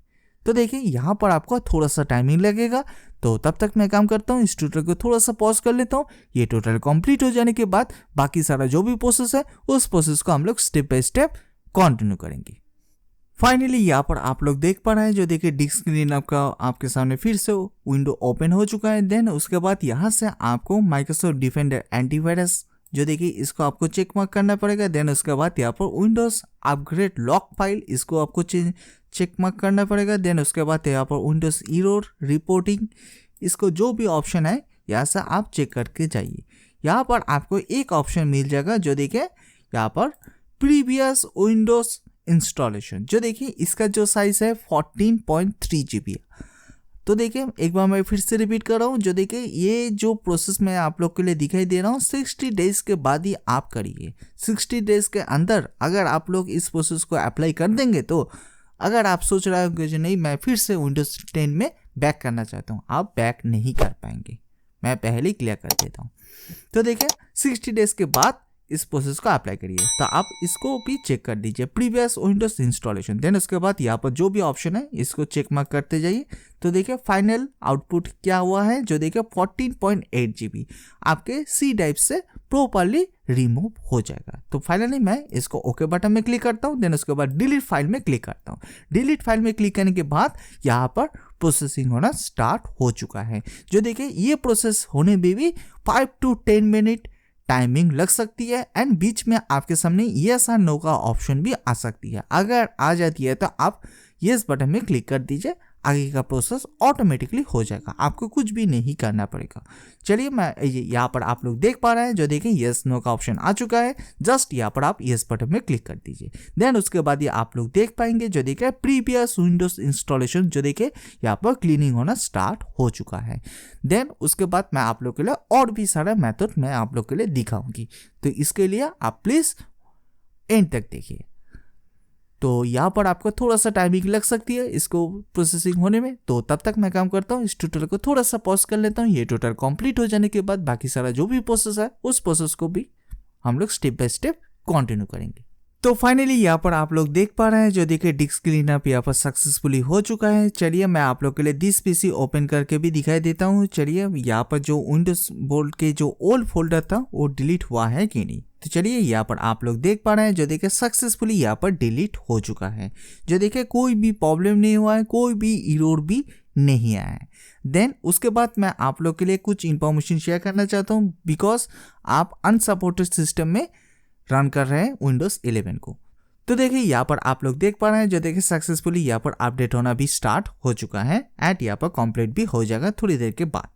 तो देखिए यहाँ पर आपको थोड़ा सा टाइमिंग लगेगा। तो तब तक मैं काम करता हूँ, इस ट्यूटोरियल को थोड़ा सा पॉज कर लेता हूँ। ये ट्यूटोरियल कंप्लीट हो जाने के बाद बाकी सारा जो भी प्रोसेस है उस प्रोसेस को हम लोग स्टेप बाय स्टेप कंटिन्यू करेंगे। फाइनली यहाँ पर आप लोग देख पा रहे हैं, जो देखिए डिस्क क्लीनअप का आपके सामने फिर से विंडो ओपन हो चुका है। देन उसके बाद यहाँ से आपको माइक्रोसॉफ्ट डिफेंडर एंटीवायरस, जो देखिए इसको आपको चेक मार्क करना पड़ेगा। देन उसके बाद यहाँ पर विंडोज अपग्रेड लॉक फाइल, इसको आपको चेक मार्क करना पड़ेगा। देन उसके बाद यहाँ पर विंडोज एरर रिपोर्टिंग, इसको जो भी ऑप्शन है यहाँ से आप चेक करके जाइए। यहाँ पर आपको एक ऑप्शन मिल जाएगा, जो देखिए यहाँ पर प्रीवियस विंडोज इंस्टॉलेशन। जो देखिए इसका जो साइज है 14.3 GB। तो देखिए एक बार मैं फिर से रिपीट कर रहा हूँ, जो देखिए ये जो प्रोसेस मैं आप लोग के लिए दिखाई दे रहा हूँ 60 डेज के बाद ही आप करिए। 60 डेज के अंदर अगर आप लोग इस प्रोसेस को अप्लाई कर देंगे तो अगर आप सोच रहे हो कि नहीं मैं फिर से विंडोज 10 में बैक करना चाहता हूँ, आप बैक नहीं कर पाएंगे। मैं पहले ही क्लियर कर देता हूँ। तो देखिए 60 डेज के बाद इस प्रोसेस को अप्लाई करिए। तो आप इसको भी चेक कर दीजिए, प्रीवियस विंडोज इंस्टॉलेशन। देन उसके बाद यहाँ पर जो भी ऑप्शन है इसको चेक मार्क करते जाइए। तो देखिए फाइनल आउटपुट क्या हुआ है, जो देखिए 14.8 GB आपके सी ड्राइव से प्रॉपर्ली रिमूव हो जाएगा। तो फाइनली मैं इसको ओके बटन में क्लिक करता हूँ। देन उसके बाद डिलीट फाइल में क्लिक करता हूँ। डिलीट फाइल में क्लिक करने के बाद यहाँ पर प्रोसेसिंग होना स्टार्ट हो चुका है। जो देखिए ये प्रोसेस होने में भी 5 to 10 मिनट टाइमिंग लग सकती है एंड बीच में आपके सामने येस और नो का ऑप्शन भी आ सकती है। अगर आ जाती है तो आप येस बटन में क्लिक कर दीजिए, आगे का प्रोसेस ऑटोमेटिकली हो जाएगा, आपको कुछ भी नहीं करना पड़ेगा। चलिए मैं यहाँ पर आप लोग देख पा रहे हैं, जो देखें यस नो का ऑप्शन आ चुका है, जस्ट यहाँ पर आप यस बटन में क्लिक कर दीजिए। देन उसके बाद ये आप लोग देख पाएंगे, जो देखें प्रीवियस विंडोज इंस्टॉलेशन जो देखें यहाँ पर क्लीनिंग होना स्टार्ट हो चुका है। देन उसके बाद मैं आप लोग के लिए और भी सारा मेथड मैं आप लोग के लिए दिखाऊंगी, तो इसके लिए आप प्लीज एंड तक देखिए। तो यहाँ पर आपको थोड़ा सा टाइमिंग लग सकती है इसको प्रोसेसिंग होने में, तो तब तक मैं काम करता हूँ, इस ट्यूटोरियल को थोड़ा सा पॉज कर लेता हूँ। ये ट्यूटोरियल कंप्लीट हो जाने के बाद बाकी सारा जो भी प्रोसेस है उस प्रोसेस को भी हम लोग स्टेप बाय स्टेप कंटिन्यू करेंगे। तो फाइनली यहाँ पर आप लोग देख पा रहे हैं, जो देखिए डिस्क क्लीनअप यहाँ पर सक्सेसफुली हो चुका है। चलिए मैं आप लोग के लिए दिस पीसी ओपन करके भी दिखाई देता हूँ। चलिए यहाँ पर जो विंडोज बोर्ड के जो ओल्ड फोल्डर था वो डिलीट हुआ है कि नहीं, तो चलिए यहाँ पर आप लोग देख पा रहे हैं, जो देखिए सक्सेसफुली यहाँ पर डिलीट हो चुका है। जो देखिए कोई भी प्रॉब्लम नहीं हुआ है, कोई भी एरर भी नहीं आया है। देन उसके बाद मैं आप लोग के लिए कुछ इंफॉर्मेशन शेयर करना चाहता हूँ, बिकॉज आप अनसपोर्टेड सिस्टम में रन कर रहे हैं विंडोज 11 को। तो देखिए यहाँ पर आप लोग देख पा रहे हैं, जो देखिए सक्सेसफुली यहाँ पर अपडेट होना भी स्टार्ट हो चुका है एंड यहाँ पर कंप्लीट भी हो जाएगा थोड़ी देर के बाद।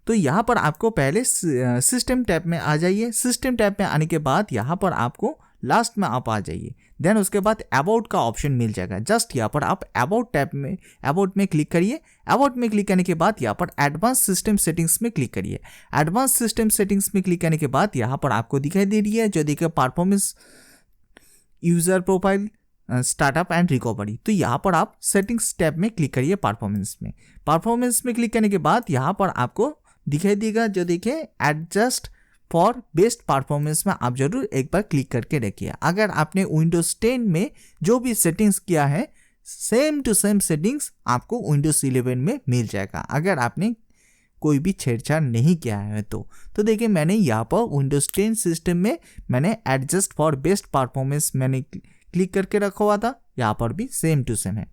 तो यहाँ पर आपको पहले सिस्टम टैब में आ जाइए। सिस्टम टैब में आने के बाद यहाँ पर आपको लास्ट में आप आ जाइए। देन उसके बाद अबाउट का ऑप्शन मिल जाएगा। जस्ट यहाँ पर आप अबाउट टैब में अबाउट में क्लिक करिए। अबाउट में क्लिक करने के बाद यहाँ पर एडवांस सिस्टम सेटिंग्स में क्लिक करिए। एडवांस सिस्टम सेटिंग्स में क्लिक करने के बाद यहाँ पर आपको दिखाई दे रही है, जो देखिए performance, user profile, startup and recovery. तो यहाँ पर आप सेटिंग्स टैब में क्लिक करिए। परफॉर्मेंस में क्लिक करने के बाद यहाँ पर आपको दिखाई देगा, जो देखिए एडजस्ट फॉर बेस्ट परफॉर्मेंस में आप जरूर एक बार क्लिक करके रखिए। अगर आपने विंडोज 10 में जो भी सेटिंग्स किया है सेम टू सेम सेटिंग्स आपको विंडोज 11 में मिल जाएगा, अगर आपने कोई भी छेड़छाड़ नहीं किया है तो देखिए मैंने यहाँ पर विंडोज 10 सिस्टम में मैंने एडजस्ट फॉर बेस्ट परफॉर्मेंस मैंने क्लिक करके रखा हुआ था, यहाँ पर भी सेम टू सेम है।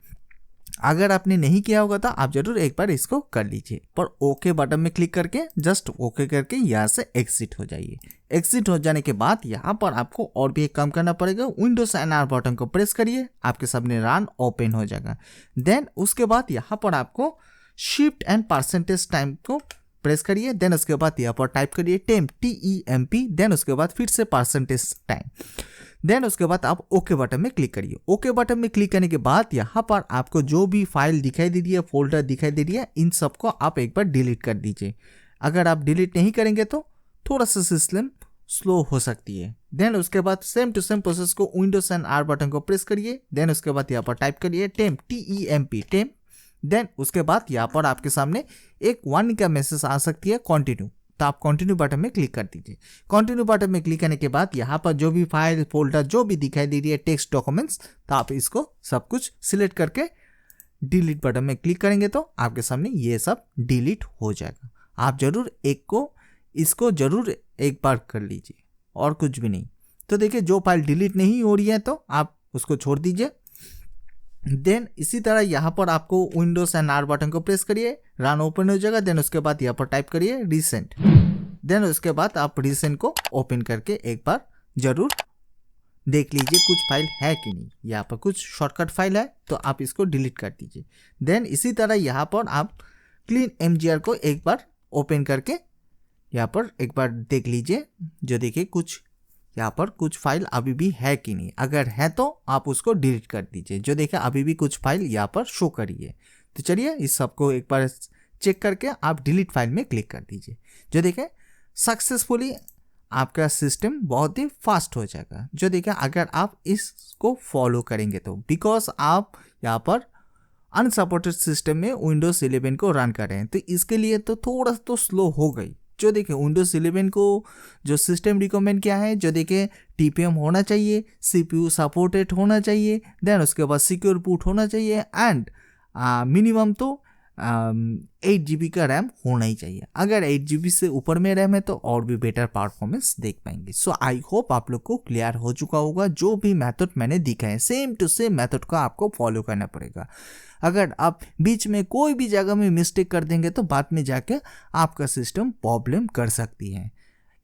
अगर आपने नहीं किया होगा तो आप जरूर एक बार इसको कर लीजिए, पर ओके बटन में क्लिक करके जस्ट ओके करके यहाँ से एग्जिट हो जाइए। एग्जिट हो जाने के बाद यहाँ पर आपको और भी एक काम करना पड़ेगा, विंडोज NR बटन को प्रेस करिए, आपके सामने रन ओपन हो जाएगा। देन उसके बाद यहाँ पर आपको शिफ्ट एंड परसेंटेज टाइम को प्रेस करिए। देन उसके बाद यहाँ पर टाइप करिए टेम्प TEMP। देन उसके बाद फिर से परसेंटेज टाइम। देन उसके बाद आप ओके बटन में क्लिक करिए। ओके बटन में क्लिक करने के बाद यहाँ पर आपको जो भी फाइल दिखाई दे रही है, फोल्डर दिखाई दे रही है, इन सबको आप एक बार डिलीट कर दीजिए। अगर आप डिलीट नहीं करेंगे तो थोड़ा सा सिस्टम स्लो हो सकती है। देन उसके बाद सेम टू सेम प्रोसेस को विंडोज NR बटन को प्रेस करिए। देन उसके बाद यहाँ पर टाइप करिए टेम्प TEMP। देन उसके बाद यहाँ पर आपके सामने एक वार्निंग का मैसेज आ सकती है कंटिन्यू, तो आप कंटिन्यू बटन में क्लिक कर दीजिए। कंटिन्यू बटन में क्लिक करने के बाद यहाँ पर जो भी फाइल फोल्डर जो भी दिखाई दे रही है टेक्स्ट डॉक्यूमेंट्स, तो आप इसको सब कुछ सिलेक्ट करके डिलीट बटन में क्लिक करेंगे तो आपके सामने ये सब डिलीट हो जाएगा। आप जरूर इसको जरूर एक बार कर लीजिए और कुछ भी नहीं। तो देखिए जो फाइल डिलीट नहीं हो रही है तो आप उसको छोड़ दीजिए। देन इसी तरह यहाँ पर आपको विंडोज NR बटन को प्रेस करिए, रन ओपन हो जाएगा। देन उसके बाद यहाँ पर टाइप करिए रिसेंट। देन उसके बाद आप रिसेंट को ओपन करके एक बार जरूर देख लीजिए कुछ फाइल है कि नहीं। यहाँ पर कुछ शॉर्टकट फाइल है तो आप इसको डिलीट कर दीजिए। देन इसी तरह यहाँ पर आप क्लीन MGR को एक बार ओपन करके यहाँ पर एक बार देख लीजिए, जो देखिए कुछ यहाँ पर कुछ फाइल अभी भी है कि नहीं। अगर है तो आप उसको डिलीट कर दीजिए। जो देखिए अभी भी कुछ फाइल यहाँ पर शो करी है, तो चलिए इस सबको एक बार चेक करके आप डिलीट फाइल में क्लिक कर दीजिए। जो देखिए सक्सेसफुली आपका सिस्टम बहुत ही फास्ट हो जाएगा। जो देखिए अगर आप इसको फॉलो करेंगे तो, बिकॉज आप यहाँ पर अनसपोर्टेड सिस्टम में विंडोज 11 को रन कर रहे हैं, तो इसके लिए तो थोड़ा तो स्लो हो गई। जो देखिए विंडोज 11 को जो सिस्टम रिकमेंड किया है, जो देखिए TPM होना चाहिए, CPU सपोर्टेड होना चाहिए, देन उसके बाद सिक्योर बूट होना चाहिए एंड मिनिमम तो 8 GB का रैम होना ही चाहिए। अगर 8 GB से ऊपर में रैम है तो और भी बेटर परफॉर्मेंस देख पाएंगे। सो आई होप आप लोग को क्लियर हो चुका होगा। जो भी मेथड मैंने दिखा है सेम टू सेम मेथड को आपको फॉलो करना पड़ेगा। अगर आप बीच में कोई भी जगह में मिस्टेक कर देंगे तो बाद में जाके आपका सिस्टम प्रॉब्लम कर सकती है।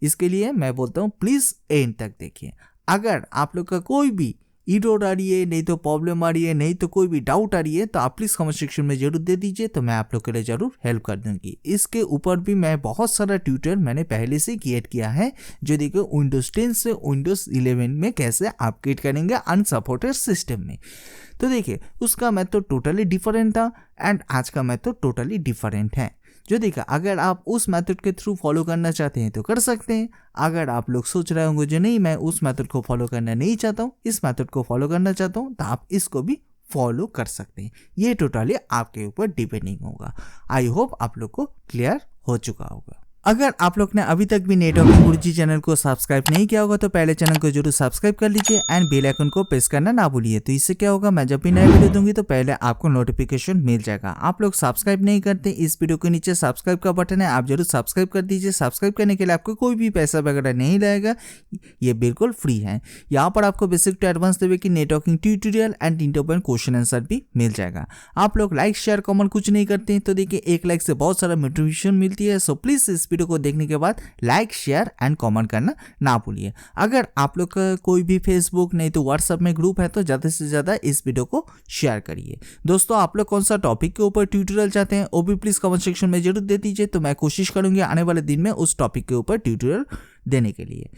इसके लिए मैं बोलता हूँ प्लीज़ एंड तक देखिए। अगर आप लोग का कोई भी एरर आ रही है, नहीं तो प्रॉब्लम आ रही है, नहीं तो कोई भी डाउट आ रही है, तो आप प्लीज़ कमेंट सेक्शन में जरूर दे दीजिए, तो मैं आप लोग के लिए जरूर हेल्प कर दूंगी। इसके ऊपर भी मैं बहुत सारा ट्यूटोरियल मैंने पहले से क्रिएट किया है, जो देखिए विंडोज 10 से विंडोज 11 में कैसे अपग्रेड करेंगे अनसपोर्टेड सिस्टम में। तो देखिए उसका मेथड टोटली डिफरेंट था एंड आज का मेथड टोटली डिफरेंट है। जो देखा, अगर आप उस मेथड के थ्रू फॉलो करना चाहते हैं तो कर सकते हैं। अगर आप लोग सोच रहे होंगे जो नहीं मैं उस मेथड को फॉलो करना नहीं चाहता हूँ, इस मेथड को फॉलो करना चाहता हूँ, तो आप इसको भी फॉलो कर सकते हैं। ये टोटली आपके ऊपर डिपेंडिंग होगा। आई होप आप लोग को क्लियर हो चुका होगा। अगर आप लोग ने अभी तक भी नेटवर्किंग गुरुजी चैनल को सब्सक्राइब नहीं किया होगा तो पहले चैनल को जरूर सब्सक्राइब कर लीजिए एंड बेल आइकन को प्रेस करना ना भूलिए। तो इससे क्या होगा, मैं जब भी नया वीडियो दूंगी तो पहले आपको नोटिफिकेशन मिल जाएगा। आप लोग सब्सक्राइब नहीं करते, इस वीडियो के नीचे सब्सक्राइब का बटन है, आप जरूर सब्सक्राइब कर दीजिए। सब्सक्राइब करने के लिए आपको कोई भी पैसा वगैरह नहीं लगेगा, ये बिल्कुल फ्री है। यहाँ पर आपको बेसिक टू एडवांस लेवल की networking tutorial and interview question answer भी मिल जाएगा। आप लोग लाइक शेयर कमेंट कुछ नहीं करते हैं, तो देखिए एक लाइक से बहुत सारा मोटिवेशन मिलती है। सो प्लीज इस वीडियो को देखने के बाद लाइक शेयर एंड कमेंट करना ना भूलिए। अगर आप लोग का कोई भी फेसबुक नहीं तो व्हाट्सएप में ग्रुप है तो ज़्यादा से ज़्यादा इस वीडियो को शेयर करिए। दोस्तों आप लोग कौन सा टॉपिक के ऊपर ट्यूटोरियल चाहते हैं वो भी प्लीज़ कमेंट सेक्शन में जरूर दे दीजिए, तो मैं कोशिश करूंगी आने वाले दिन में उस टॉपिक के ऊपर ट्यूटोरियल देने के लिए।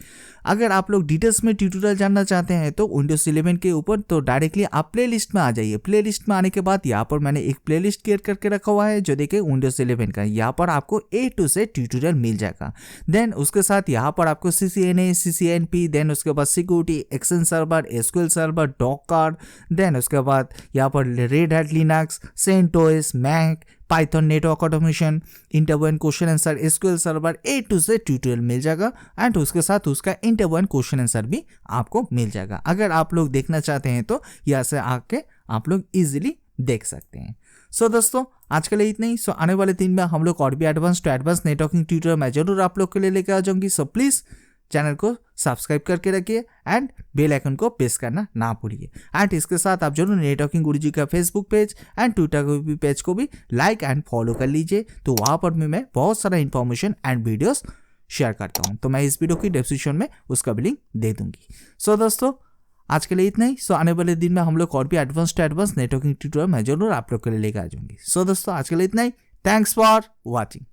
अगर आप लोग डिटेल्स में ट्यूटोरियल जानना चाहते हैं तो विंडोज 11 के ऊपर तो डायरेक्टली आप प्लेलिस्ट में आ जाइए। प्लेलिस्ट में आने के बाद यहाँ पर मैंने एक प्लेलिस्ट क्रिएट करके रखा हुआ है जो देखिए विंडोज 11 का। यहाँ पर आपको A to Z ट्यूटोरियल मिल जाएगा। देन उसके साथ यहाँ पर आपको CCNA, CCNP, देन उसके बाद security, action server, SQL server, Docker, then उसके बाद यहाँ पर Red Hat Linux, CentOS, Mac, Python, network automation, interview and question answer, SQL server, A to Z tutorial मिल जाएगा एंड उसके साथ उसका इंटरव्यू एंड क्वेश्चन आंसर भी आपको मिल जाएगा। अगर आप लोग देखना चाहते हैं तो यहाँ से आके आप लोग इजीली देख सकते हैं। सो दोस्तों आज के लिए इतना ही। आने वाले दिन में हम लोग और भी advance to advance networking tutorial मैं जरूर आप लोग के लिए लेकर आ जाऊंगी। सो प्लीज़ चैनल को सब्सक्राइब करके रखिए एंड बेल आइकन को प्रेस करना ना भूलिए। एंड इसके साथ आप जरूर नेटवर्किंग गुरुजी का Facebook page and Twitter page को भी लाइक एंड फॉलो कर लीजिए, तो वहाँ पर भी मैं बहुत सारा इंफॉर्मेशन एंड वीडियोस शेयर करता हूँ। तो मैं इस वीडियो की डिस्क्रिप्शन में उसका भी लिंक दे दूंगी। सो दोस्तों आज के लिए इतना ही। आने वाले दिन में हम लोग और भी advance to advance networking tutorial मैं जरूर आप लोग के लिए लेकर आ जाऊंगी। सो दोस्तों आज के लिए इतना ही। Thanks for watching.